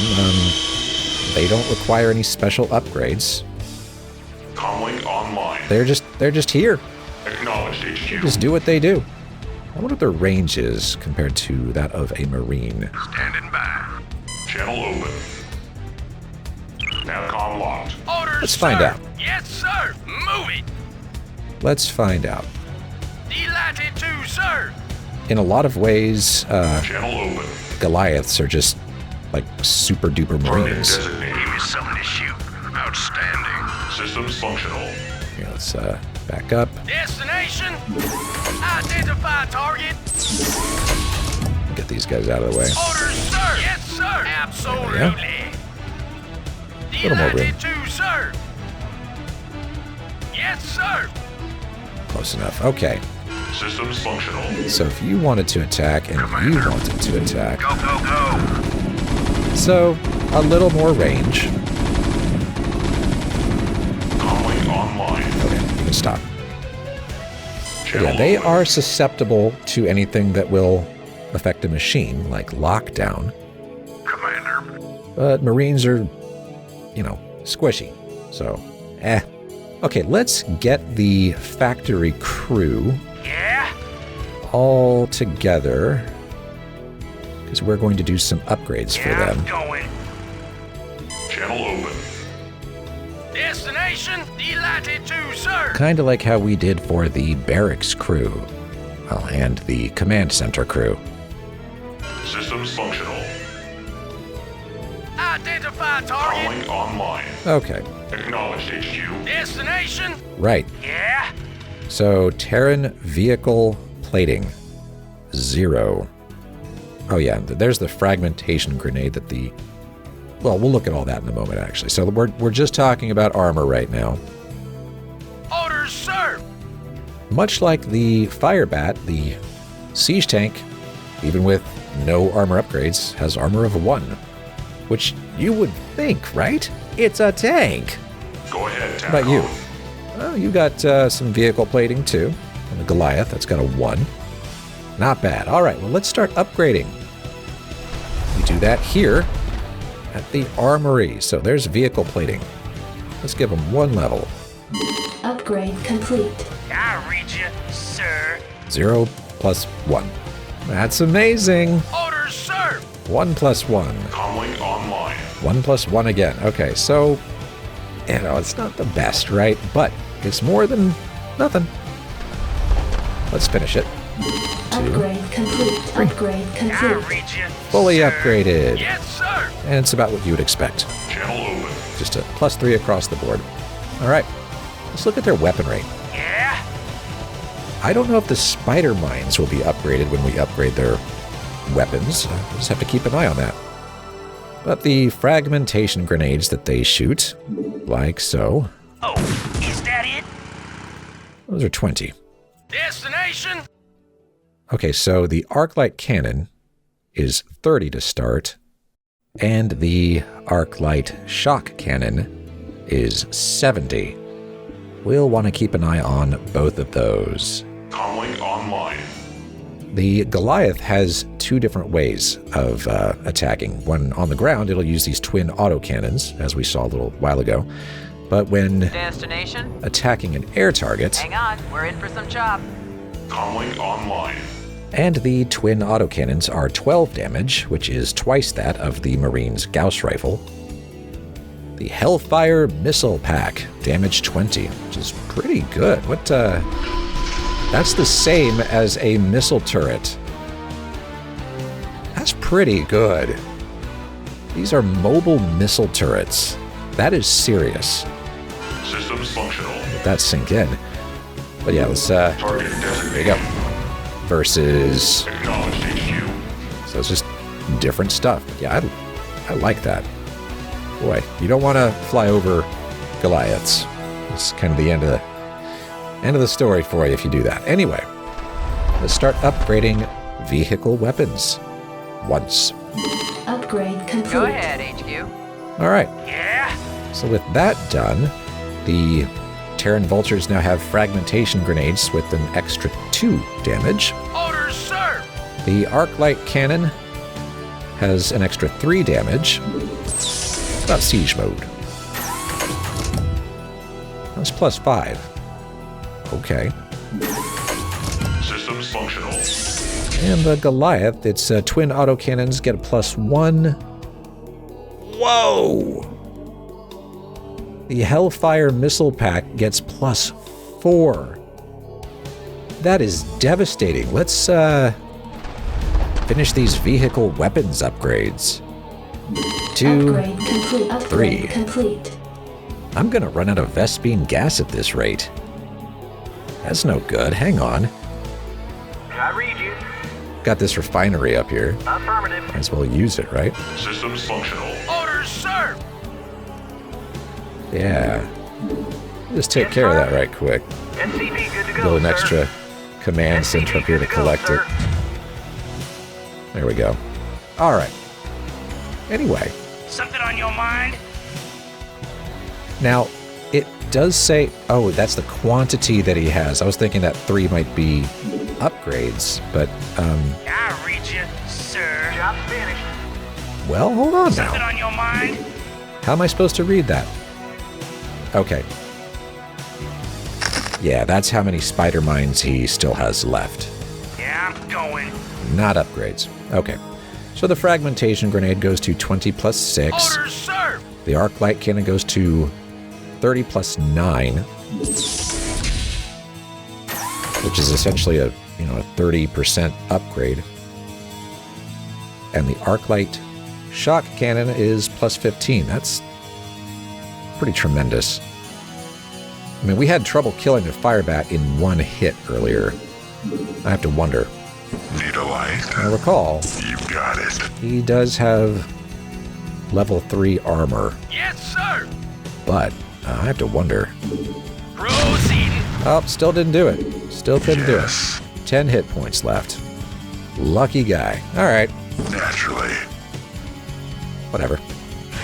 They don't require any special upgrades. Comlink online. They're just here. Acknowledged HQ. Just do what they do. I wonder what their range is compared to that of a Marine. Standing by. Channel open. Navcom locked. Orders, Let's find sir. out. Yes, sir. Move it. Let's find out. Delighted to, sir. In a lot of ways, Channel open. Goliaths are just like super duper Marines. Designated. Give me something to shoot. Outstanding. Systems functional. Here, let's back up. Destination. Identify target. Get these guys out of the way. Orders, sir. Yes, sir. Absolutely. Little more room. Delighted to, sir. Yes, sir. Close enough. Okay. Systems functional. So if you wanted to attack and you wanted to attack, Go, go, go. so a little more range. Comlink online. Okay, you can stop. Channel Yeah, they open. are susceptible to anything that will affect a machine, like lockdown. Commander. But Marines are, you know, squishy. So, Okay, let's get the factory crew Yeah. all together, because we're going to do some upgrades for Yeah, them. I'm going. Channel open. Destination. Delighted to, sir. Kind of like how we did for the barracks crew. Well, and the command center crew. Systems functional. Identify target. Comlink online. Okay, Acknowledged HQ. Destination. right. Yeah. So, Terran vehicle plating. 0. Oh yeah, there's the fragmentation grenade that the... Well, we'll look at all that in a moment, actually. So we're just talking about armor right now. Orders, sir. Much like the Firebat, the siege tank, even with no armor upgrades, has armor of 1. Which you would think, right? It's a tank! Go ahead, How about you? Tacom. Oh, you got some vehicle plating, too. And the Goliath, that's got a 1. Not bad. All right, well, let's start upgrading. We do that here at the armory. So there's vehicle plating. Let's give them 1 level. Upgrade complete. I read you, sir. 0 plus 1. That's amazing. Orders, sir. 1 plus 1. Comlink online. 1 plus 1 again. Okay, so, you know, it's not the best, right? But it's more than nothing. Let's finish it. Upgrade complete. Upgrade I complete. read you, Fully sir. upgraded. Yes, sir. And it's about what you would expect. Channel open. Just a +3 across the board. All right, let's look at their weaponry. Yeah. I don't know if the spider mines will be upgraded when we upgrade their weapons. We'll just have to keep an eye on that. But the fragmentation grenades that they shoot, like so, Oh, is that it? those are 20. Destination. Okay, so the Arclight cannon is 30 to start, and the Arclight shock cannon is 70. We'll want to keep an eye on both of those. Comlink online. The Goliath has 2 different ways of attacking. One on the ground, it'll use these twin autocannons, as we saw a little while ago. but when Destination? attacking an air target, Hang on, we're in for some chop. Comlink online. and the twin autocannons are 12 damage, which is twice that of the Marine's Gauss rifle. The Hellfire Missile Pack, damage 20, which is pretty good. That's the same as a missile turret. That's pretty good. These are mobile missile turrets. That is serious. Systems functional. Let that sink in. But yeah, let's, Target there designated. you go. Versus, Acknowledged HQ. so it's just different stuff. But yeah, I like that. Boy, you don't want to fly over Goliaths. It's kind of the end of the story for you if you do that. Anyway, let's start upgrading vehicle weapons once. Upgrade complete. Go ahead, HQ. All right. Yeah? So with that done, the Terran Vultures now have fragmentation grenades with an extra 2 damage. Orders, sir! The Arc Light Cannon has an extra 3 damage. About siege mode. That's plus 5. Okay. Systems functional. And the Goliath, its twin autocannons get a plus 1. Whoa! The Hellfire Missile Pack gets plus 4. That is devastating. Let's finish these vehicle weapons upgrades. 2, Upgrade complete. Upgrade 3. complete. I'm gonna run out of Vespene gas at this rate. That's no good. Hang on. I read you. Got this refinery up here. Affirmative. Might as well use it, right? Systems functional. Orders, sir! Yeah. Just take care of that right quick. SCP good to go, Build an sir. extra command SCP center up here good to go, collect it. sir. There we go. All right. Anyway, Something on your mind? now it does say, oh, that's the quantity that he has. I was thinking that 3 might be upgrades, but, I read you, sir. Job's finished. well, hold on Something now. on your mind? How am I supposed to read that? Okay. Yeah, that's how many spider mines he still has left. Yeah, I'm going. Not upgrades. Okay. So the fragmentation grenade goes to 20 plus 6. Orders, sir! The arc light cannon goes to 30 plus 9. Which is essentially a 30% upgrade. And the arc light shock cannon is plus 15. That's pretty tremendous. I mean, we had trouble killing the firebat in 1 hit earlier. I have to wonder. Need a light? I recall You've got it. he does have level 3 armor, Yes, sir! but I have to wonder. Proceeding. Oh, still didn't do it. Still couldn't Yes. do it. 10 hit points left. Lucky guy. All right, Naturally. whatever.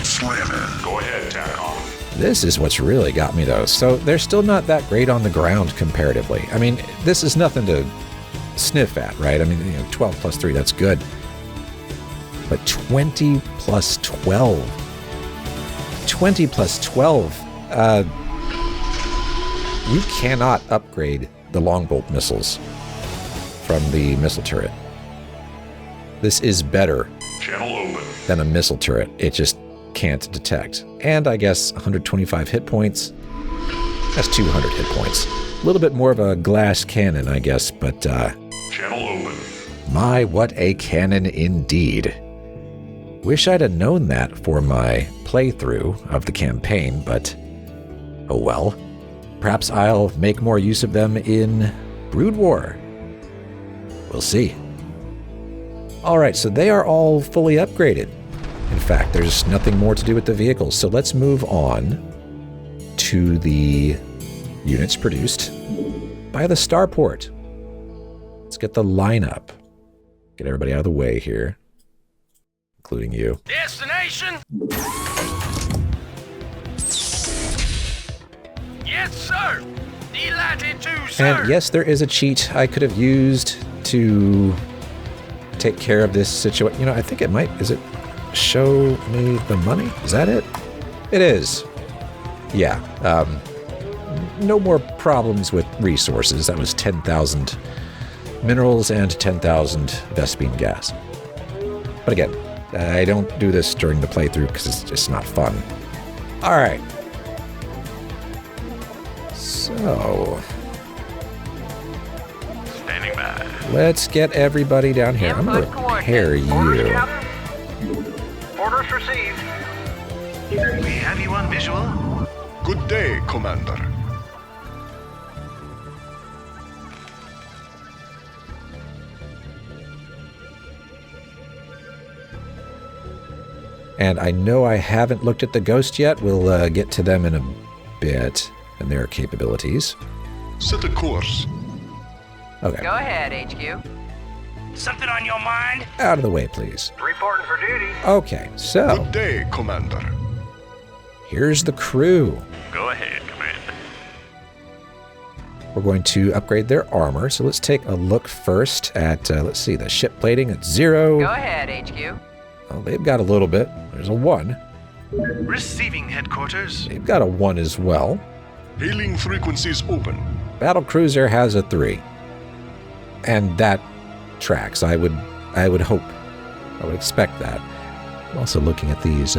Slamming. Go ahead, TACOM. This is what's really got me, though. So they're still not that great on the ground comparatively. I mean, this is nothing to sniff at, right? I mean, 12 plus 3, that's good. But 20 plus 12. 20 plus 12. You cannot upgrade the longbolt missiles from the missile turret. This is better Channel open. than a missile turret. It just can't detect. And I guess 125 hit points. That's 200 hit points. A little bit more of a glass cannon, I guess, but Channel open. my, what a cannon indeed. Wish I'd have known that for my playthrough of the campaign, but oh well. Perhaps I'll make more use of them in Brood War. We'll see. Alright, so they are all fully upgraded. In fact, there's nothing more to do with the vehicles, so let's move on to the units produced by the starport. Let's get the lineup. Get everybody out of the way here, including you. Destination? Yes, sir! Delighted to, sir! And yes, there is a cheat I could have used to take care of this situation. I think it might. Is it show me the money? Is that it? It is. Yeah, no more problems with resources. That was 10,000 minerals and 10,000 Vespine gas. But again, I don't do this during the playthrough because it's just not fun. All right. So, Standing by. let's get everybody down here. I'm going to repair you. Orders, Captain. Orders received. We have you on visual. Good day, Commander. And I know I haven't looked at the Ghost yet. We'll get to them in a bit and their capabilities. Set a course. Okay. Go ahead, HQ. Something on your mind? Out of the way, please. Reporting for duty. Okay, so Good day, Commander. here's the crew. Go ahead, Commander. We're going to upgrade their armor. So let's take a look first at, let's see, the ship plating at 0. Go ahead, HQ. Oh, they've got a little bit. There's a 1. Receiving headquarters. They've got a 1 as well. Hailing frequencies open. Battle cruiser has a 3. And that tracks. I would hope. I would expect that. I'm also looking at these.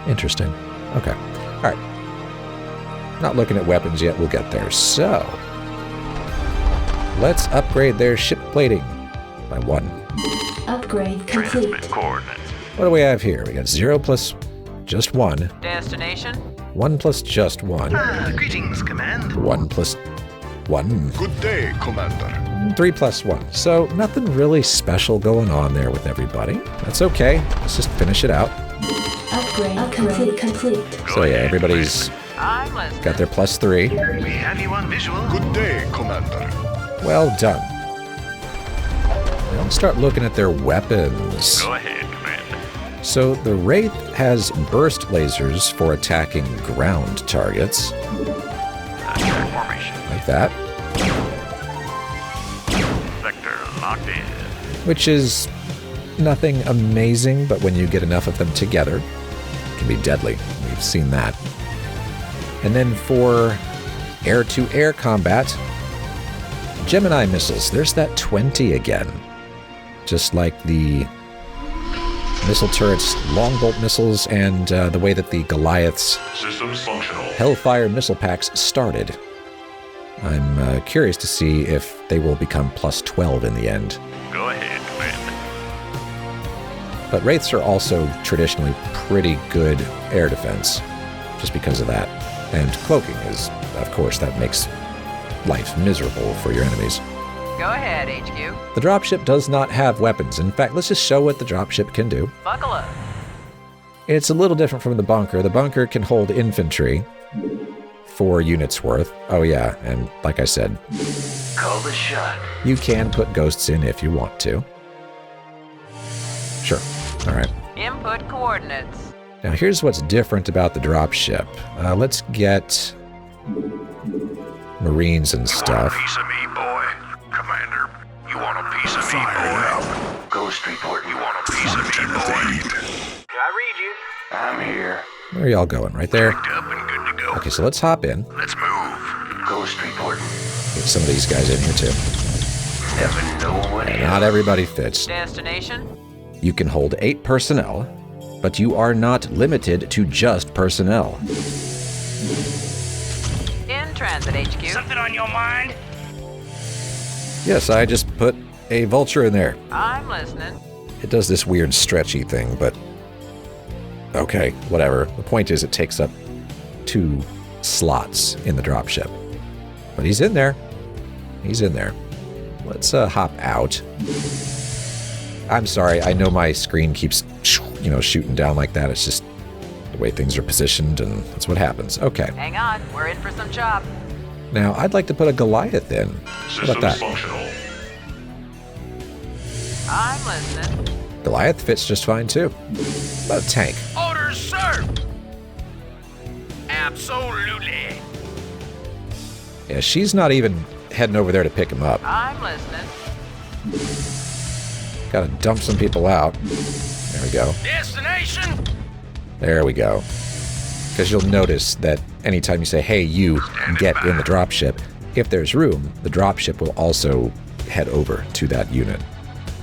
Interesting. Okay. All right. Not looking at weapons yet. We'll get there. So, let's upgrade their ship plating by 1. Upgrade Transmit complete. coordinates. What do we have here? We got 0 plus just 1. Destination? 1 plus just 1. Greetings, Command. 1 plus 1. Good day, Commander. 3 plus 1. So nothing really special going on there with everybody. That's okay. Let's just finish it out. Upgrade complete. So yeah, everybody's I'm listening. got their plus 3. We have you on visual. Good day, Commander. Well done. Now let's start looking at their weapons. Go ahead, Commander. So the Wraith has burst lasers for attacking ground targets, Attack formation. like that, Vector locked in. which is nothing amazing, but when you get enough of them together, it can be deadly. We've seen that. And then for air-to-air combat, Gemini missiles. There's that 20 again. Just like the missile turrets, long-bolt missiles, and the way that the Goliath's Systems functional. Hellfire missile packs started. I'm curious to see if they will become plus 12 in the end. Go ahead, Commander. But Wraiths are also traditionally pretty good air defense, just because of that. And cloaking is, of course, that makes life miserable for your enemies. Go ahead, HQ. The dropship does not have weapons. In fact, let's just show what the dropship can do. Buckle up. It's a little different from the bunker. The bunker can hold infantry, 4 units worth. Oh yeah, and like I said, Call the shot. you can put ghosts in if you want to. Sure. All right. Input coordinates. Now here's what's different about the dropship. Let's get Marines and stuff. Piece of me, boy. Commander, you want a piece of me, boy? Ghost report. You want a piece of me, boy? I read you. I'm here. Where are y'all going? Right there? Up and good to go. Okay, so let's hop in. Let's move. Ghost reporting. Get some of these guys in here too. Never know what And not everybody fits. Destination? You can hold 8 personnel, but you are not limited to just personnel. In transit, HQ. Something on your mind? Yes, I just put a vulture in there. I'm listening. It does this weird stretchy thing, but okay, whatever. The point is it takes up 2 slots in the dropship. But he's in there. He's in there. Let's hop out. I'm sorry, I know my screen keeps, shooting down like that. It's just the way things are positioned, and that's what happens. Okay. Hang on. We're in for some chop. Now, I'd like to put a Goliath in. How about that? functional. I'm listening. Goliath fits just fine, too. About a tank. Orders, sir! Absolutely. Yeah, she's not even heading over there to pick him up. I'm listening. Gotta dump some people out. There we go. Destination? There we go. because you'll notice that anytime you say, hey, you get in the dropship, if there's room, the dropship will also head over to that unit.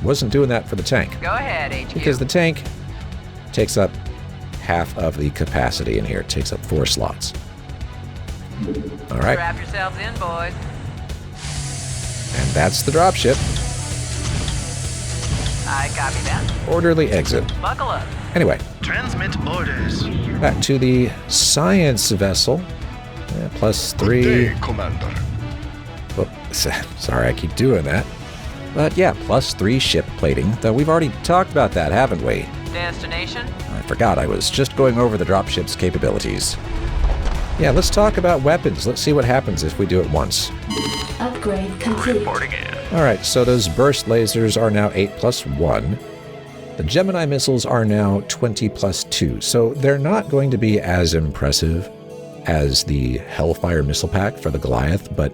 Wasn't doing that for the tank. Go ahead, HQ. Because the tank takes up half of the capacity in here. It takes up 4 slots. All right. Strap yourselves in, boys. And that's the dropship. I copy that. Orderly exit. Buckle up. Anyway, Transmit orders. back to the science vessel. +3. Good day, Commander. Whoops, sorry, I keep doing that. But yeah, +3 ship plating, though we've already talked about that, haven't we? Destination? I forgot I was just going over the dropship's capabilities. Yeah, let's talk about weapons. Let's see what happens if we do it once. Upgrade complete. Alright, so those burst lasers are now 8+1. The Gemini missiles are now 20+2, so they're not going to be as impressive as the Hellfire missile pack for the Goliath, but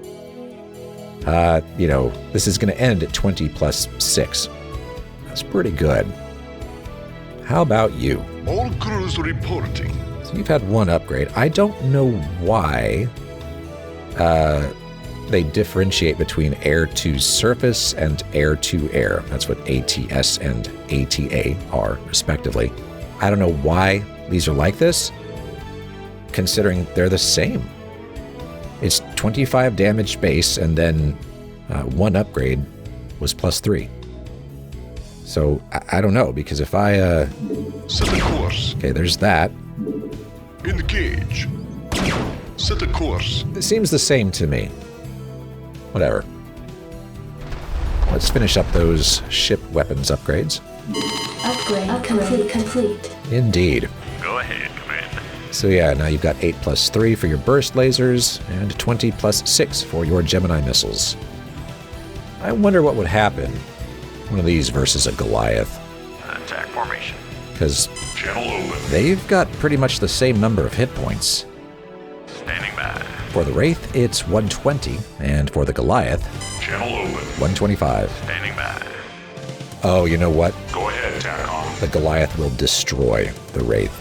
you know, this is going to end at 20+6. That's pretty good. How about you? All crews reporting. So you've had one upgrade. I don't know why they differentiate between air-to-surface and air-to-air. That's what ATS and ATA are, respectively. I don't know why these are like this, considering they're the same. It's 25 damage base, and then one upgrade was +3. So I don't know, because if I Set a course. okay, there's that. Engage. Set a course. It seems the same to me. Whatever. Let's finish up those ship weapons upgrades. Upgrade complete. Indeed. Go ahead, Commander. So yeah, now you've got 8+3 for your burst lasers, and 20+6 for your Gemini missiles. I wonder what would happen, one of these versus a Goliath. Attack formation. Because Channel open. they've got pretty much the same number of hit points. Standing by. For the Wraith, it's 120, and for the Goliath, Channel open. 125. Standing by. Oh, you know what? Go ahead, TACOM. The Goliath will destroy the Wraith.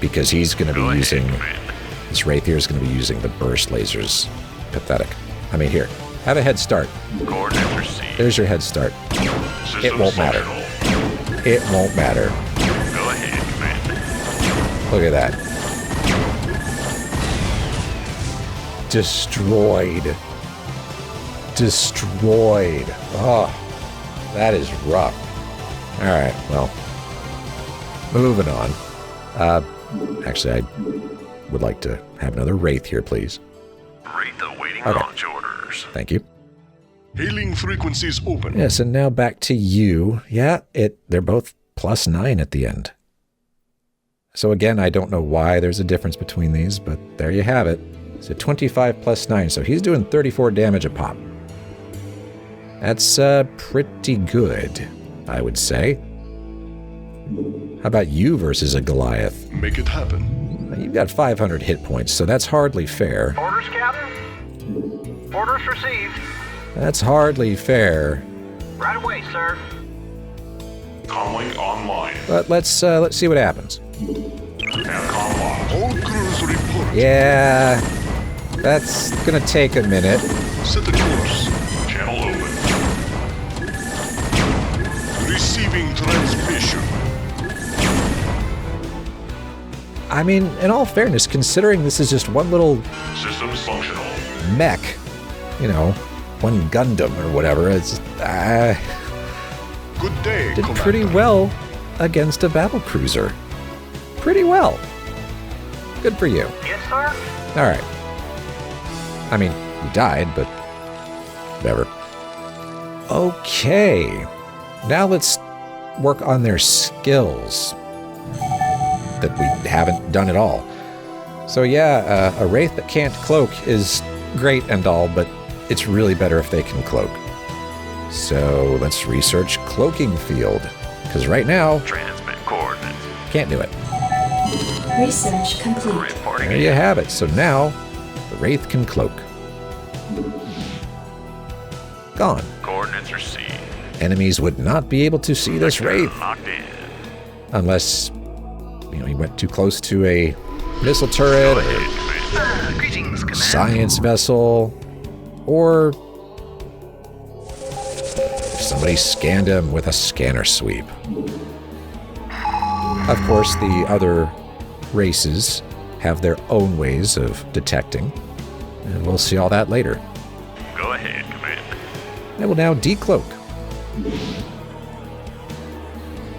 Because he's going to be using... This Wraith here is going to be using the burst lasers. Pathetic. I mean, here. Have a head start. Coordinates received. There's your head start. It won't matter. It won't matter. Go ahead, Commander. Look at that. Destroyed. Destroyed. Oh, that is rough. All right, well, moving on. Actually, I would like to have another Wraith here, please. Rate the waiting Okay. launch orders. Thank you. Hailing frequencies open. Yes, and now back to you. Yeah, they're both +9 at the end. So again, I don't know why there's a difference between these, but there you have it. So 25 +9, so he's doing 34 damage a pop. That's pretty good, I would say. How about you versus a Goliath? Make it happen. You've got 500 hit points, so that's hardly fair. Orders, Captain? Orders received. That's hardly fair. Right away, sir. Comlink online. But let's see what happens. TACOM locked. All crews report. Yeah, that's gonna take a minute. Set the course. Channel open. Receiving transmission. I mean, in all fairness, considering this is just one little Systems functional. mech, you know, one Gundam or whatever, it's Good day, did Commander. pretty well against a battle cruiser. Pretty well. Good for you. Yes, sir? All right. I mean, you died, but whatever. Okay. Now let's work on their skills that we haven't done at all. So yeah, a Wraith that can't cloak is great and all, but it's really better if they can cloak. So let's research cloaking field, because right now, Transmit coordinates. can't do it. Research complete. Reporting There you have it. So now, the Wraith can cloak. Gone. Coordinates received. Enemies would not be able to see this Wraith, Locked in. unless You know, he went too close to a missile turret, or Greetings, Command. science vessel, or somebody scanned him with a scanner sweep. Of course, the other races have their own ways of detecting, and we'll see all that later. Go ahead, Command. I will now decloak.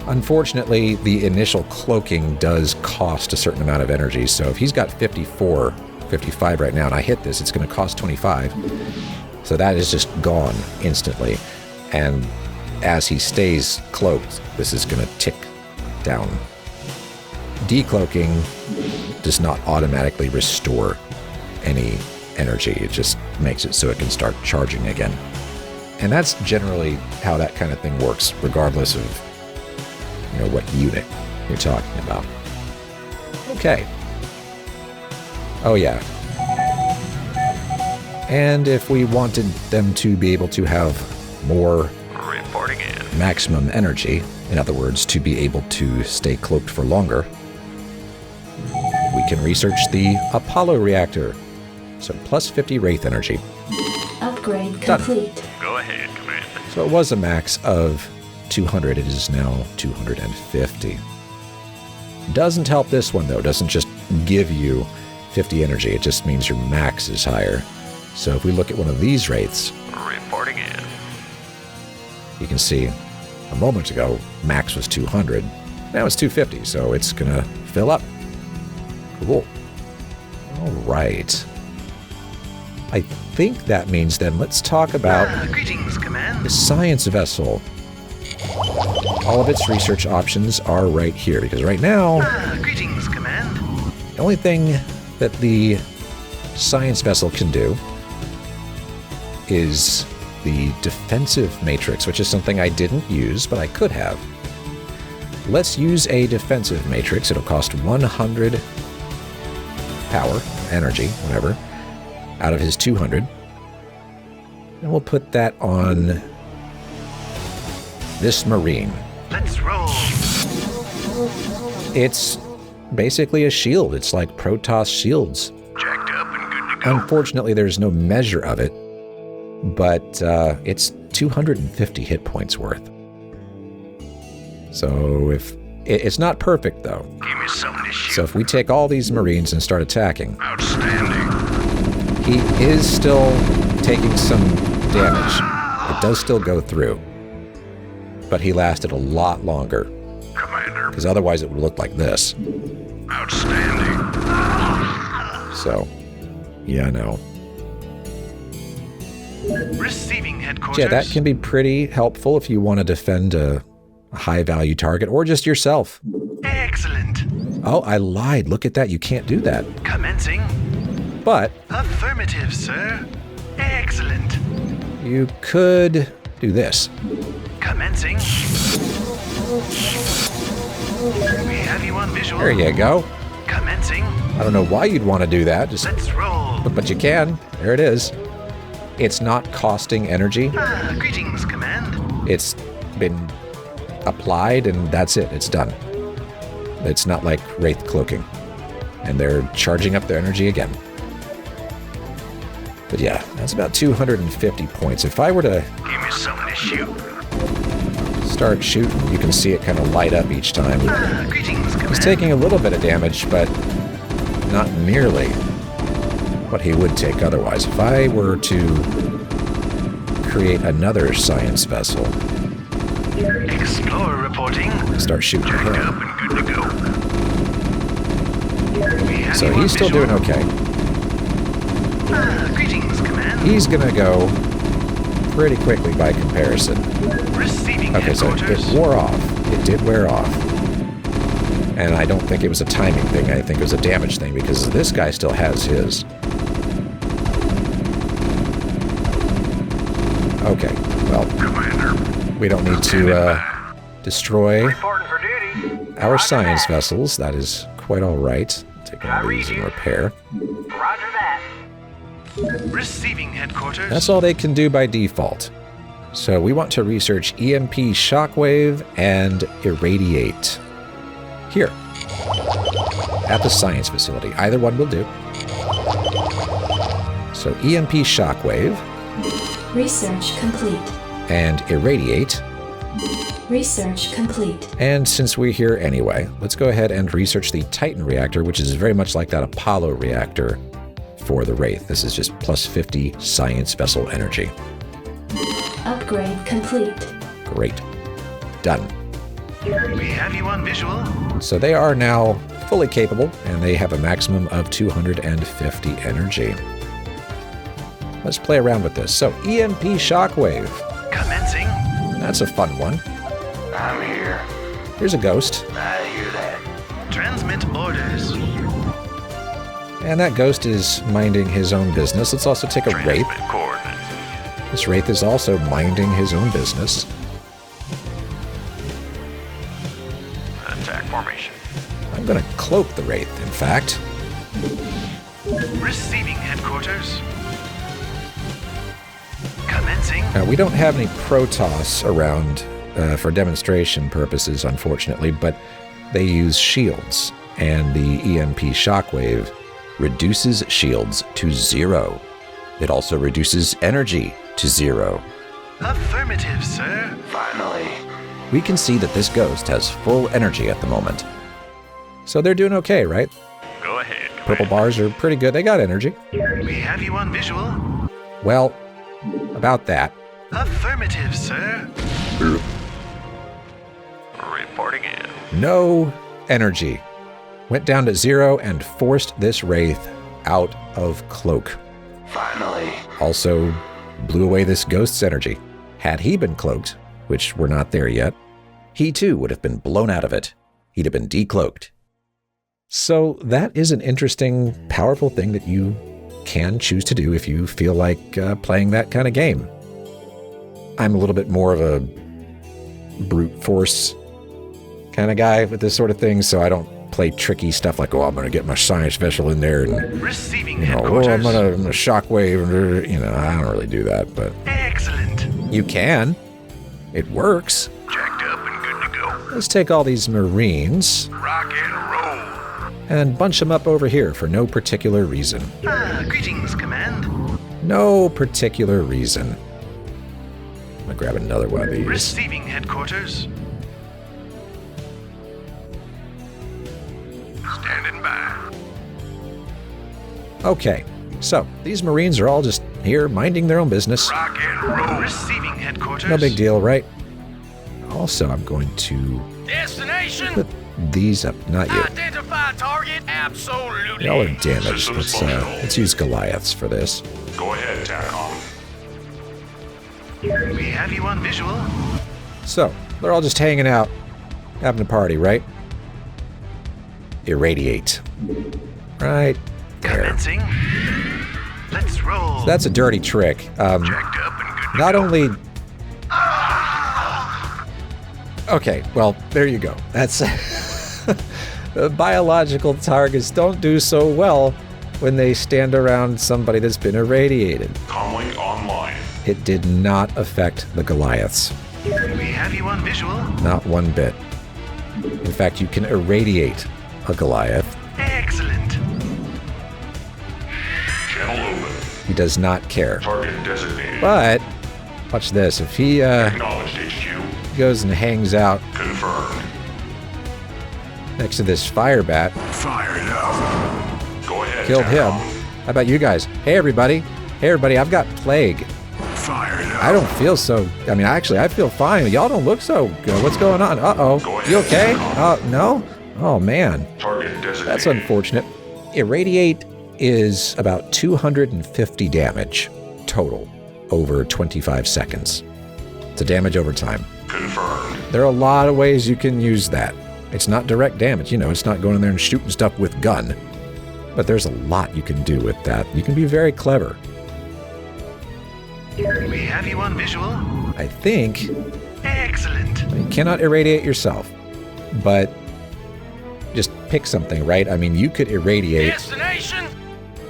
Unfortunately, the initial cloaking does cost a certain amount of energy, so if he's got 54, 55 right now, and I hit this, it's going to cost 25. So that is just gone instantly. And as he stays cloaked, this is going to tick down. Decloaking does not automatically restore any energy. It just makes it so it can start charging again. And that's generally how that kind of thing works, regardless of, you know, what unit you're talking about. Okay. Oh yeah. And if we wanted them to be able to have more Reporting in. maximum energy, in other words, to be able to stay cloaked for longer, we can research the Apollo reactor. So plus 50 Wraith energy. Upgrade Done. complete. Go ahead, Command. So it was a max of 200, it is now 250. Doesn't help this one though, doesn't just give you 50 energy, it just means your max is higher. So if we look at one of these Wraiths, Reporting in. you can see a moment ago, max was 200, now it's 250, so it's gonna fill up. Cool. All right. I think that means then let's talk about Greetings, Command. the science vessel. All of its research options are right here, because right now, Greetings, Command. the only thing that the science vessel can do is the defensive matrix, which is something I didn't use, but I could have. Let's use a defensive matrix. It'll cost 100 power, energy, whatever, out of his 200. And we'll put that on this Marine. Let's roll. It's basically a shield. It's like Protoss shields. Jacked up and good to go. Unfortunately, there's no measure of it, but it's 250 hit points worth. So if it's not perfect though. Give me something to shoot. So if we take all these Marines and start attacking, Outstanding. he is still taking some damage. It does still go through, but he lasted a lot longer, Commander. because otherwise it would look like this. Outstanding. So, yeah, no. Receiving headquarters. Yeah, that can be pretty helpful if you want to defend a high-value target, or just yourself. Excellent. Oh, I lied. Look at that. You can't do that. Commencing. But Affirmative, sir. Excellent. you could do this. Commencing. We have you on visual. There you go. Commencing. I don't know why you'd want to do that, just, Let's roll. but you can. There it is. It's not costing energy. Greetings, Command. It's been applied, and that's it. It's done. It's not like Wraith cloaking. And they're charging up their energy again. But yeah, that's about 250 points. If I were to Give me something to shoot. start shooting, you can see it kind of light up each time. Greetings, He's Command. taking a little bit of damage, but not nearly what he would take otherwise. If I were to create another science vessel, Explorer reporting. start shooting at Jacked him. up and good to go. We have So you on he's still visual. doing okay. Greetings, Command. He's gonna go pretty quickly by comparison. Receiving Okay, so headquarters. it wore off. It did wear off. And I don't think it was a timing thing. I think it was a damage thing, because this guy still has his. Okay, well, Commander. we don't need to destroy Reporting for duty. our Roger science that. vessels. That is quite all right. Take one of these and repair. Roger that. Receiving headquarters. That's all they can do by default. So we want to research EMP shockwave and irradiate. Here. at the science facility. Either one will do. So EMP shockwave. Research complete. And irradiate. Research complete. And since we're here anyway, let's go ahead and research the Titan reactor, which is very much like that Apollo reactor for the Wraith. This is just plus 50 science vessel energy. Upgrade complete. Great. Done. We have you on visual. So they are now fully capable, and they have a maximum of 250 energy. Let's play around with this. So EMP shockwave. Commencing. That's a fun one. I'm here. Here's a ghost. I hear that. Transmit orders. And that ghost is minding his own business. Let's also take a Wraith. Transmit coordinates. This Wraith is also minding his own business. Attack formation. I'm going to cloak the Wraith, in fact. Receiving headquarters. Commencing. Now, we don't have any Protoss around for demonstration purposes, unfortunately, but they use shields, and the EMP shockwave reduces shields to 0. It also reduces energy to 0. Affirmative, sir. Finally. We can see that this ghost has full energy at the moment. So they're doing okay, right? Go ahead. Purple bars are pretty good. They got energy. We have you on visual. Well, about that. Affirmative, sir. Reporting in. No energy. Went down to 0 and forced this Wraith out of cloak. Finally. Also blew away this ghost's energy. Had he been cloaked, which we're not there yet, he too would have been blown out of it. He'd have been decloaked. So that is an interesting, powerful thing that you can choose to do if you feel like playing that kind of game. I'm a little bit more of a brute force kind of guy with this sort of thing, so I don't play tricky stuff like, oh, I'm going to get my science vessel in there and, Receiving you know, headquarters. oh, I'm going to shockwave, you know, I don't really do that, but Excellent. you can. It works. Jacked up and good to go. Let's take all these Marines Rock and roll. and bunch them up over here for no particular reason. Greetings, Command. No particular reason. I'm going to grab another one of these. Receiving headquarters. Standing by. Okay, so these Marines are all just here minding their own business. Rock and roll. Receiving headquarters. No big deal, right? Also, I'm going to Destination. put these up. Not you. Identify target. Absolutely. Y'all are damaged. Systems Let's use Goliaths for this. Go ahead, Terran. We have you on visual. So, they're all just hanging out, having a party, right? Irradiate. Right there. Commencing. Let's roll. So that's a dirty trick. Jacked up and good to Not go. only... Okay, well, there you go. That's... Biological targets don't do so well when they stand around somebody that's been irradiated. Comlink online. It did not affect the Goliaths. We have you on visual. Not one bit. In fact, you can irradiate a Goliath. Excellent. Channel open. He does not care. Target designated. But, watch this. If he Acknowledged HQ. goes and hangs out Confirmed. next to this fire bat, Fired up. Go ahead, killed him. Terran. How about you guys? Hey, everybody. Hey, everybody, I've got plague. Fired up. I don't feel so... I mean, actually, I feel fine. Y'all don't look so good. What's going on? Uh-oh. Go ahead, You okay? Terran. No? Oh, man. Target designated. That's unfortunate. Irradiate is about 250 damage total over 25 seconds. It's a damage over time. Confirmed. There are a lot of ways you can use that. It's not direct damage, you know, it's not going in there and shooting stuff with gun. But there's a lot you can do with that. You can be very clever. We have you on visual. I think Excellent. you cannot irradiate yourself, but just pick something, right? I mean, you could irradiate Destination.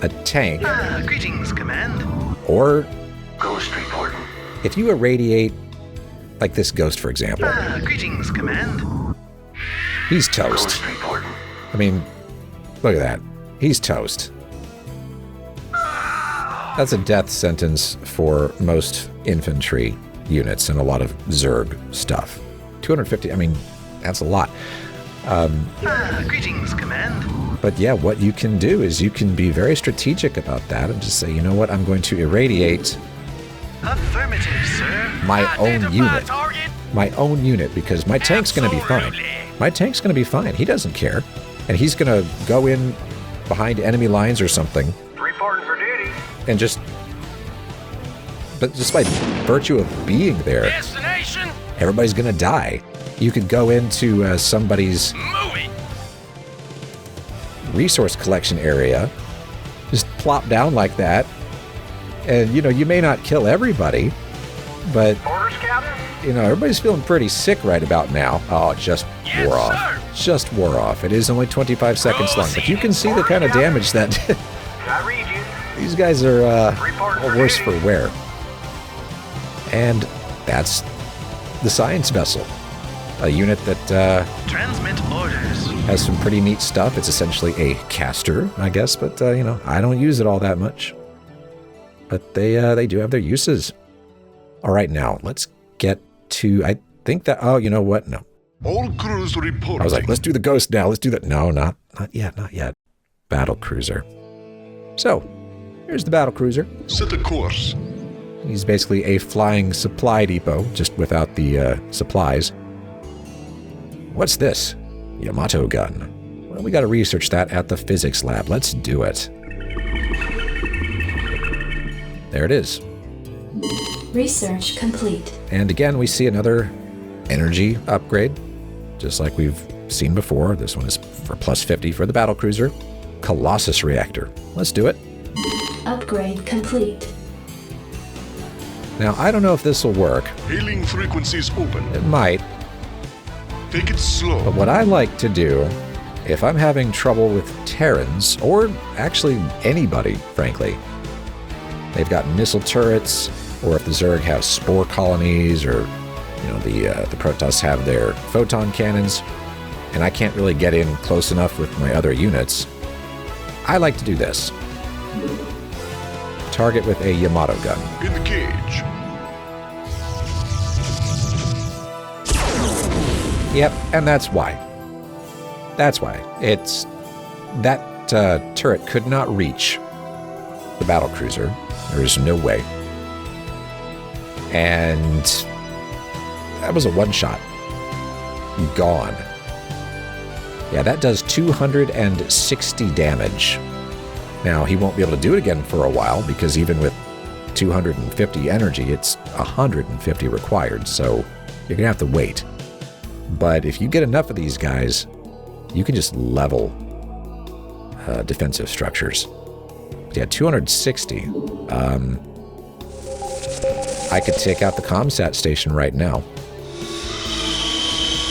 a tank, Greetings, Command. or Ghost reporting. if you irradiate, like this ghost, for example, Greetings, Command. he's toast. Ghost reporting. I mean, look at that. He's toast. That's a death sentence for most infantry units and a lot of Zerg stuff. 250, I mean, that's a lot. Greetings, Command. But yeah, what you can do is you can be very strategic about that and just say, you know what, I'm going to irradiate Affirmative, sir. my own unit. My own unit, because my tank's going to be fine. My tank's going to be fine. He doesn't care. And he's going to go in behind enemy lines or something. Reporting for duty. And just by virtue of being there, Destination. everybody's going to die. You could go into somebody's resource collection area, just plop down like that, and, you know, you may not kill everybody, but, Orders, Captain? you know, everybody's feeling pretty sick right about now. Oh, it just wore off. Just wore off. It is only 25 seconds long, but you can see the kind of damage that Did I read you? these guys are worse for wear. And that's the science vessel. A unit that Transmit orders. has some pretty neat stuff. It's essentially a caster, I guess, but, you know, I don't use it all that much. But they do have their uses. All right, now, let's get to, I think that, oh, you know what? No. All crews reporting. I was like, let's do the ghost now. Let's do that. No, not yet, not yet. Battle cruiser. So, here's the battle cruiser. Set a course. He's basically a flying supply depot, just without the supplies. What's this? Yamato gun. Well, we got to research that at the physics lab. Let's do it. There it is. Research complete. And again, we see another energy upgrade, just like we've seen before. This one is for plus 50 for the battlecruiser. Colossus reactor. Let's do it. Upgrade complete. Now, I don't know if this will work. Hailing frequencies open. It might. Take it slow. But what I like to do, if I'm having trouble with Terrans, or actually anybody, frankly, they've got missile turrets, or if the Zerg have spore colonies, or, you know, the Protoss have their photon cannons, and I can't really get in close enough with my other units, I like to do this. Target with a Yamato gun. In the cage. Yep, and that's why. That's why. It's... That turret could not reach the battlecruiser. There is no way. And that was a one-shot. Gone. Yeah, that does 260 damage. Now, he won't be able to do it again for a while, because even with 250 energy, it's 150 required, so you're going to have to wait. But if you get enough of these guys, you can just level defensive structures. Yeah, 260. I could take out the comsat station right now.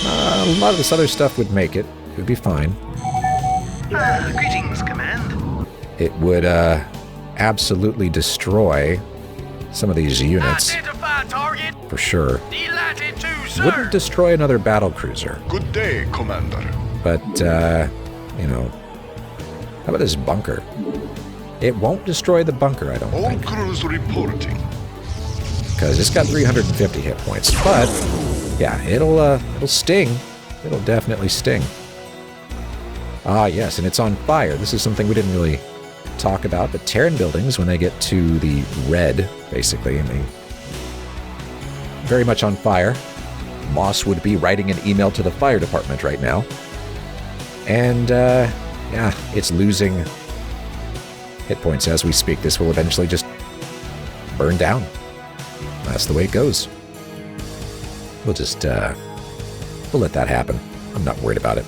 A lot of this other stuff would make it. It would be fine. Greetings, Command. It would absolutely destroy some of these units. Identify target. For sure. Delighted to, sir. Wouldn't destroy another battlecruiser. Good day, Commander. But, you know, how about this bunker? It won't destroy the bunker, I don't All think. crews reporting. Because it's got 350 hit points. But, yeah, it'll sting. It'll definitely sting. Ah, yes, and it's on fire. This is something we didn't really talk about, but Terran buildings, when they get to the red, basically, and they very much on fire. Moss would be writing an email to the fire department right now. And, yeah, it's losing hit points as we speak. This will eventually just burn down. That's the way it goes. We'll just, we'll let that happen. I'm not worried about it.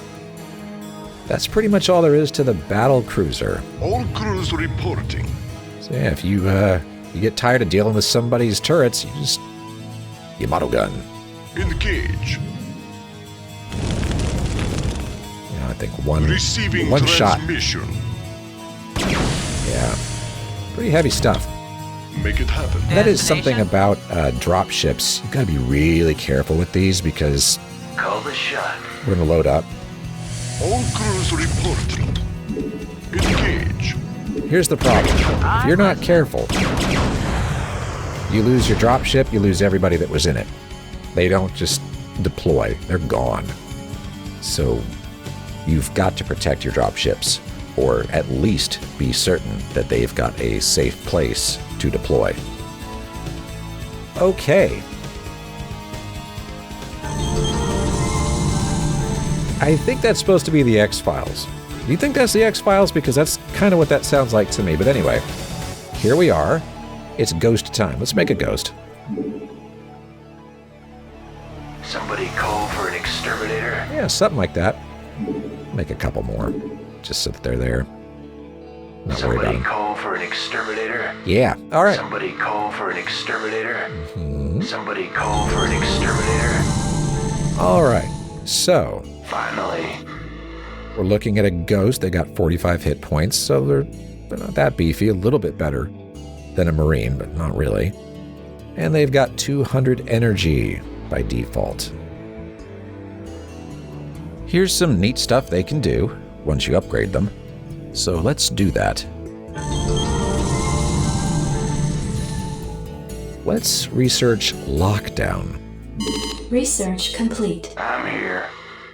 That's pretty much all there is to the battle cruiser. All crews reporting. So yeah, if you get tired of dealing with somebody's turrets, you just Yamato gun. In the cage. You know, I think one Receiving shot. transmission. Yeah, pretty heavy stuff. Make it happen. That is something about drop ships. You've got to be really careful with these because Call the shot. we're gonna load up. All crews report. Engage. Here's the problem. If you're not careful, you lose your dropship, you lose everybody that was in it. They don't just deploy, they're gone. So you've got to protect your dropships, or at least be certain that they've got a safe place to deploy. Okay. I think that's supposed to be the X-Files. Do you think that's the X-Files? Because that's kind of what that sounds like to me. But anyway, here we are. It's ghost time. Let's make a ghost. Somebody call for an exterminator? Yeah, something like that. Make a couple more, just so that they're there. Not worried about Somebody them. call for an exterminator? Yeah, all right. Somebody call for an exterminator? Mhm. Somebody call for an exterminator? All right, so Finally. we're looking at a ghost. They got 45 hit points, so they're not that beefy. A little bit better than a Marine, but not really. And they've got 200 energy by default. Here's some neat stuff they can do once you upgrade them. So let's do that. Let's research lockdown. Research complete. I'm here.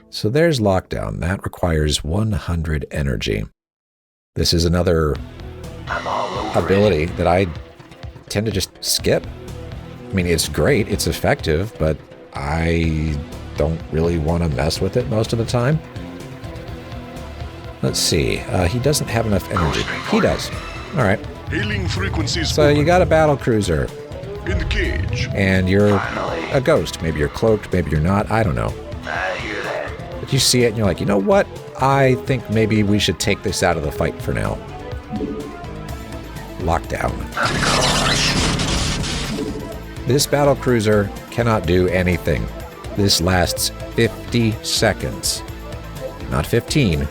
So there's lockdown. That requires 100 energy. This is another I'm all over ability that I tend to just skip. I mean, it's great, it's effective, but I don't really want to mess with it most of the time. Let's see. He doesn't have enough energy. He does. All right. Hailing frequencies. So you got a battle cruiser, Engage. and you're Finally. a ghost. Maybe you're cloaked, maybe you're not. I don't know. I hear that. But you see it, and you're like, you know what? I think maybe we should take this out of the fight for now. Lockdown. This battle cruiser cannot do anything. This lasts 50 seconds. Not 15.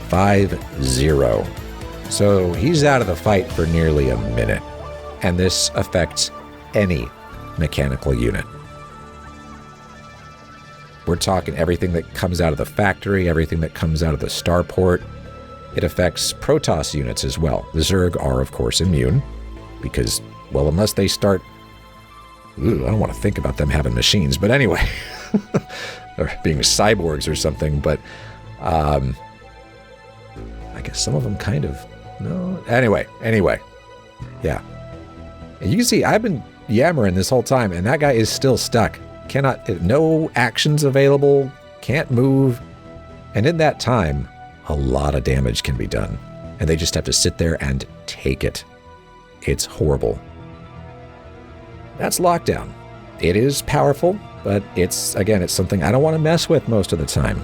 50. So he's out of the fight for nearly a minute. And this affects any mechanical unit. We're talking everything that comes out of the factory, everything that comes out of the starport. It affects Protoss units as well. The Zerg are, of course, immune. Because, well, unless they start... Ooh, I don't want to think about them having machines. But anyway. Or being cyborgs or something. But, I guess some of them kind of... No. Anyway. Yeah. And you can see, I've been yammering this whole time, and that guy is still stuck. Cannot... No actions available. Can't move. And in that time, a lot of damage can be done. And they just have to sit there and take it. It's horrible. That's lockdown. It is powerful, but it's something I don't want to mess with most of the time.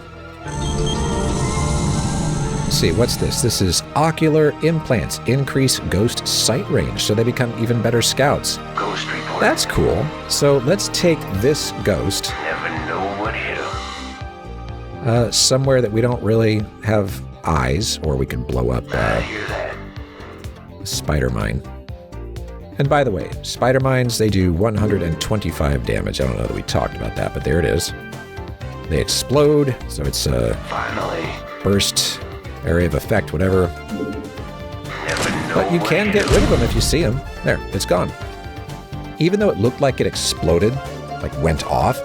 Let's see, what's this? This is ocular implants. Increase ghost sight range, so they become even better scouts. Ghost report. That's cool. So let's take this ghost Never know what hit him. somewhere that we don't really have eyes, or we can blow up I hear that. spider mine. And by the way, spider mines, they do 125 damage. I don't know that we talked about that, but there it is. They explode, so it's a Finally. burst, area of effect, whatever. Never know But you what can hit get him. rid of them if you see them. There, it's gone. Even though it looked like it exploded, like went off,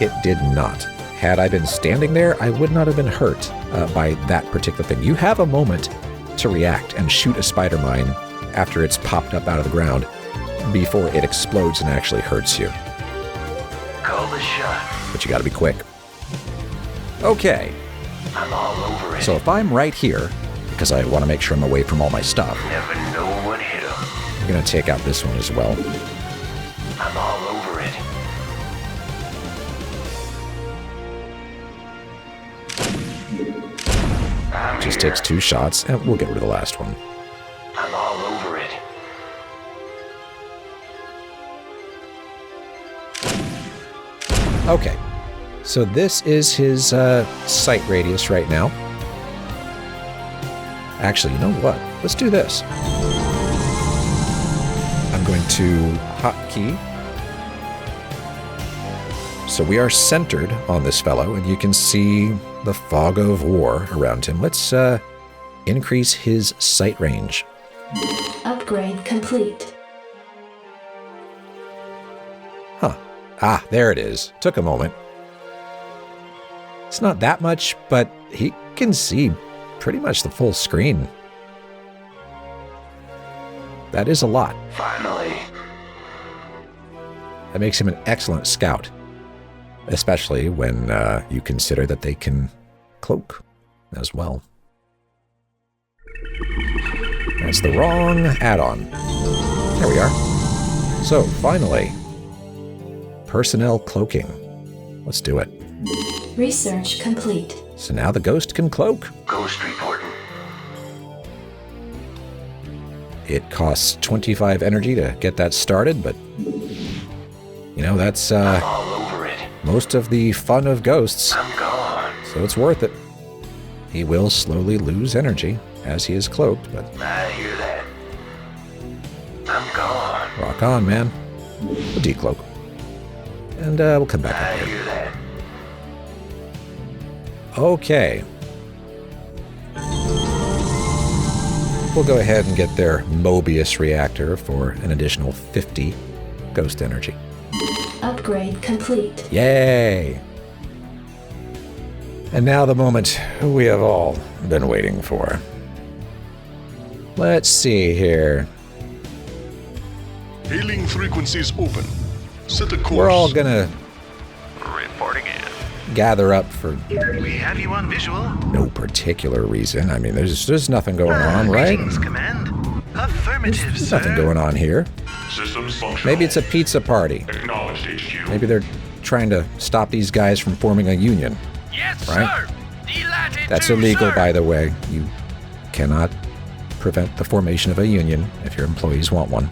it did not. Had I been standing there, I would not have been hurt by that particular thing. You have a moment to react and shoot a spider mine after it's popped up out of the ground before it explodes and actually hurts you. Call the shot. But you gotta be quick. Okay, I'm all over it. so if I'm right here, because I want to make sure I'm away from all my stuff, Never know what hit him. I'm gonna take out this one as well. I'm all over it. I'm Just here. takes 2 shots, and we'll get rid of the last one. I'm all over it. Okay, so this is his sight radius right now. Actually, you know what? Let's do this. I'm going to hotkey. So we are centered on this fellow, and you can see the fog of war around him. Let's increase his sight range. Upgrade complete. Huh. Ah, there it is. Took a moment. It's not that much, but he can see pretty much the full screen. That is a lot. Finally. That makes him an excellent scout, especially when you consider that they can cloak as well. That's the wrong add-on. There we are. So, finally, personnel cloaking. Let's do it. Research complete. So now the ghost can cloak. Ghost reporting. It costs 25 energy to get that started, but you know, that's I'm all over it. most of the fun of ghosts, I'm gone. so it's worth it. He will slowly lose energy as he is cloaked, but I hear that. I'm gone. rock on, man. We'll decloak. And we'll come back I up here. hear that. Okay. We'll go ahead and get their Mobius reactor for an additional 50 ghost energy. Upgrade complete. Yay! And now the moment we have all been waiting for. Let's see here. Hailing frequencies open. Set a course. We're all gonna Reporting in. gather up for We have you on visual. no particular reason. I mean, there's nothing going on, right? Greetings, Command. Affirmative, There's sir. nothing going on here. Systems functional. Maybe it's a pizza party. Acknowledged, HQ. Maybe they're trying to stop these guys from forming a union. Yes, Right. sir. Delighted That's to, illegal, sir. by the way. You cannot prevent the formation of a union if your employees want one.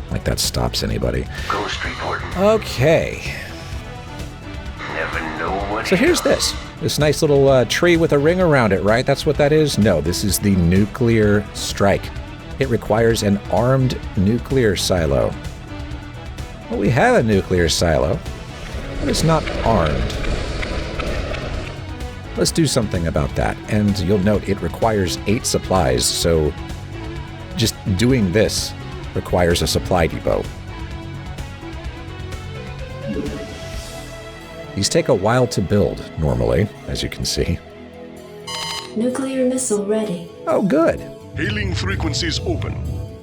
Like that stops anybody. Ghost reporting. Okay. Never know what So here's this. This nice little tree with a ring around it, right? That's what that is? No, this is the nuclear strike. It requires an armed nuclear silo. Well, we have a nuclear silo, but it's not armed. Let's do something about that. And you'll note it requires 8 supplies, so just doing this requires a supply depot. These take a while to build, normally, as you can see. Nuclear missile ready. Oh, good. Hailing frequencies open.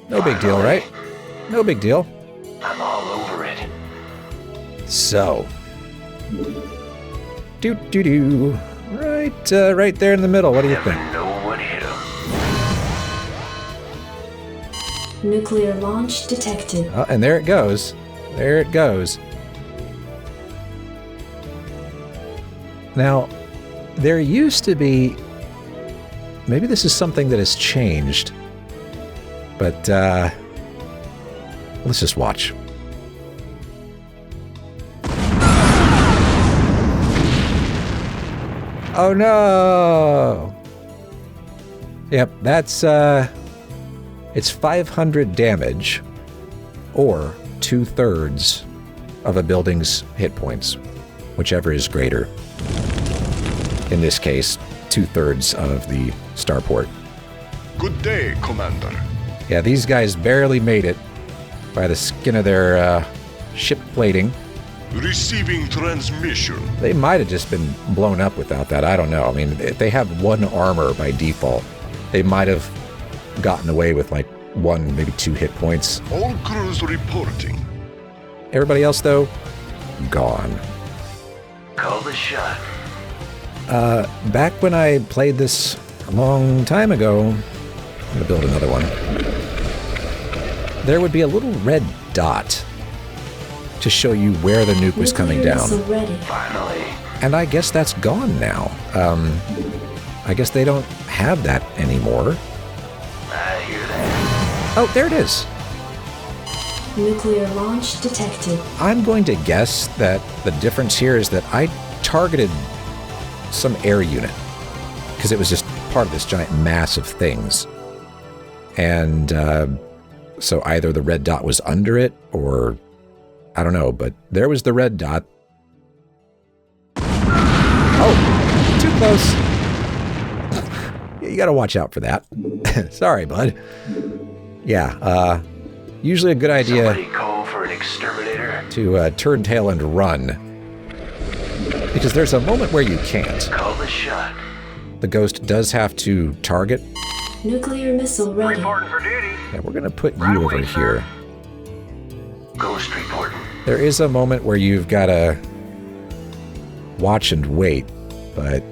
No big deal, right? No big deal. I'm all over it. So. Doo-doo-doo. Right there in the middle. What do you Never think? know what hit 'em. Nuclear launch detected. Oh, and there it goes. There it goes. Now, there used to be... Maybe this is something that has changed. But, let's just watch. Oh no! Yep, that's, it's 500 damage, or 2/3 of a building's hit points, whichever is greater. In this case, 2/3 of the starport. Good day, Commander. Yeah, these guys barely made it by the skin of their ship plating. Receiving transmission. They might have just been blown up without that. I don't know. I mean, if they have 1 armor by default, they might have gotten away with like 1, maybe 2 hit points. All crews reporting. Everybody else, though, gone. Call the shot. Back when I played this a long time ago, I'm going to build another one. There would be a little red dot to show you where the nuke was coming Nuclear down. missile ready. Finally. And I guess that's gone now. I guess they don't have that anymore. I hear that. Oh, there it is. Nuclear launch detected. I'm going to guess that the difference here is that I targeted some air unit because it was just part of this giant mass of things. And so either the red dot was under it or I don't know, but there was the red dot. Oh, too close. You gotta watch out for that. Sorry, bud. Yeah, usually a good idea Somebody call for an exterminator. to turn tail and run. Because there's a moment where you can't. Call the shot. The ghost does have to target. Nuclear missile ready. Reporting for duty. Yeah, we're gonna put you over here. Ghost reporting. There is a moment where you've gotta watch and wait, but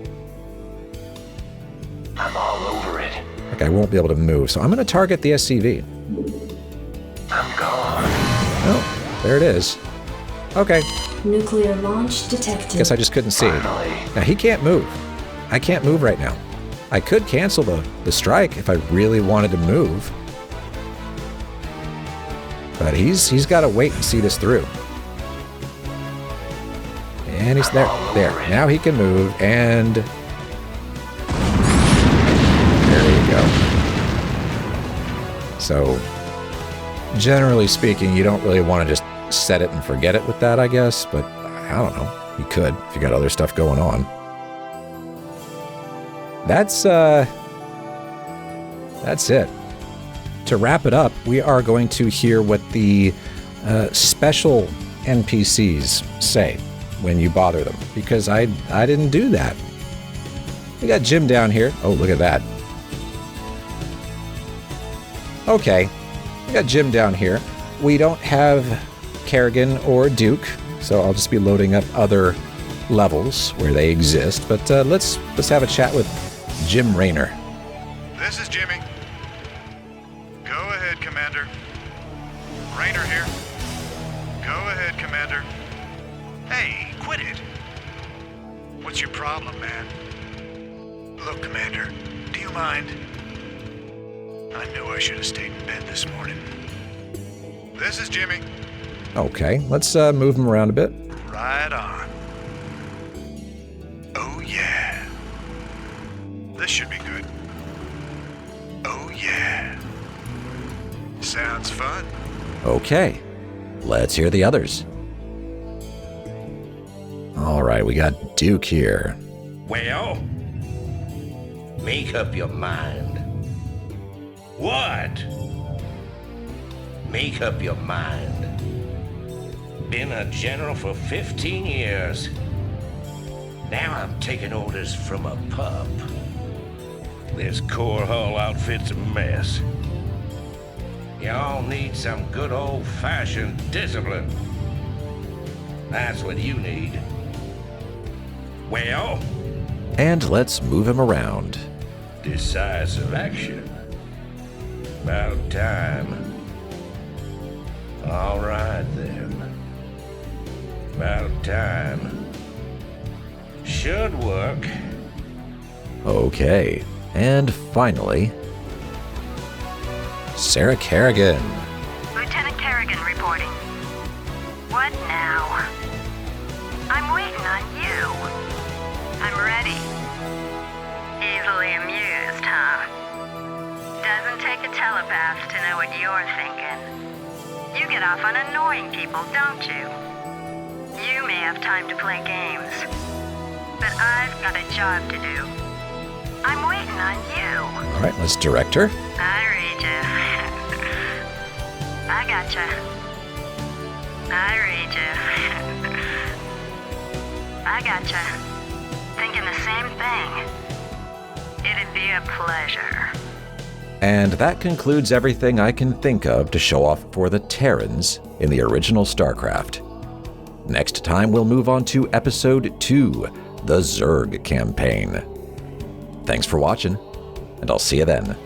I'm all over it. like I won't be able to move. So I'm gonna target the SCV. I'm gone. Oh, there it is. Okay, Nuclear launch detected. guess I just couldn't see. Finally. Now he can't move. I can't move right now. I could cancel the strike if I really wanted to move. But he's got to wait and see this through. And he's there. There. Now he can move, and there you go. So, generally speaking, you don't really want to just set it and forget it with that, I guess. But I don't know. You could if you got other stuff going on. That's it. To wrap it up, we are going to hear what the special NPCs say when you bother them, because I didn't do that. We got Jim down here. Oh, look at that. Okay, we got Jim down here. We don't have Kerrigan or Duke, so I'll just be loading up other levels where they exist. But let's have a chat with Jim Raynor. This is Jimmy. Go ahead, Commander. Raynor here. Go ahead, Commander. Hey, quit it. What's your problem, man? Look, Commander, do you mind? I knew I should have stayed in bed this morning. This is Jimmy. Okay, let's move him around a bit. Right on. Oh, yeah. This should be good. Oh, yeah. Sounds fun. Okay, let's hear the others. All right, we got Duke here. Well, make up your mind. What? Make up your mind. Been a general for 15 years. Now I'm taking orders from a pup. This core hull outfit's a mess. Y'all need some good old-fashioned discipline. That's what you need. Well? And let's move him around. Decisive action. About time. All right, then. About time. Should work. Okay, and finally, Sarah Kerrigan. Lieutenant Kerrigan reporting. What now? I'm waiting on you. I'm ready. Easily amused, huh? Doesn't take a telepath to know what you're thinking. You get off on annoying people, don't you? You may have time to play games, but I've got a job to do. I'm waiting on you. All right, let's direct her. I read you. I gotcha. I read you. I gotcha. Thinking the same thing. It'd be a pleasure. And that concludes everything I can think of to show off for the Terrans in the original StarCraft. Next time, we'll move on to Episode 2, the Zerg campaign. Thanks for watching, and I'll see you then.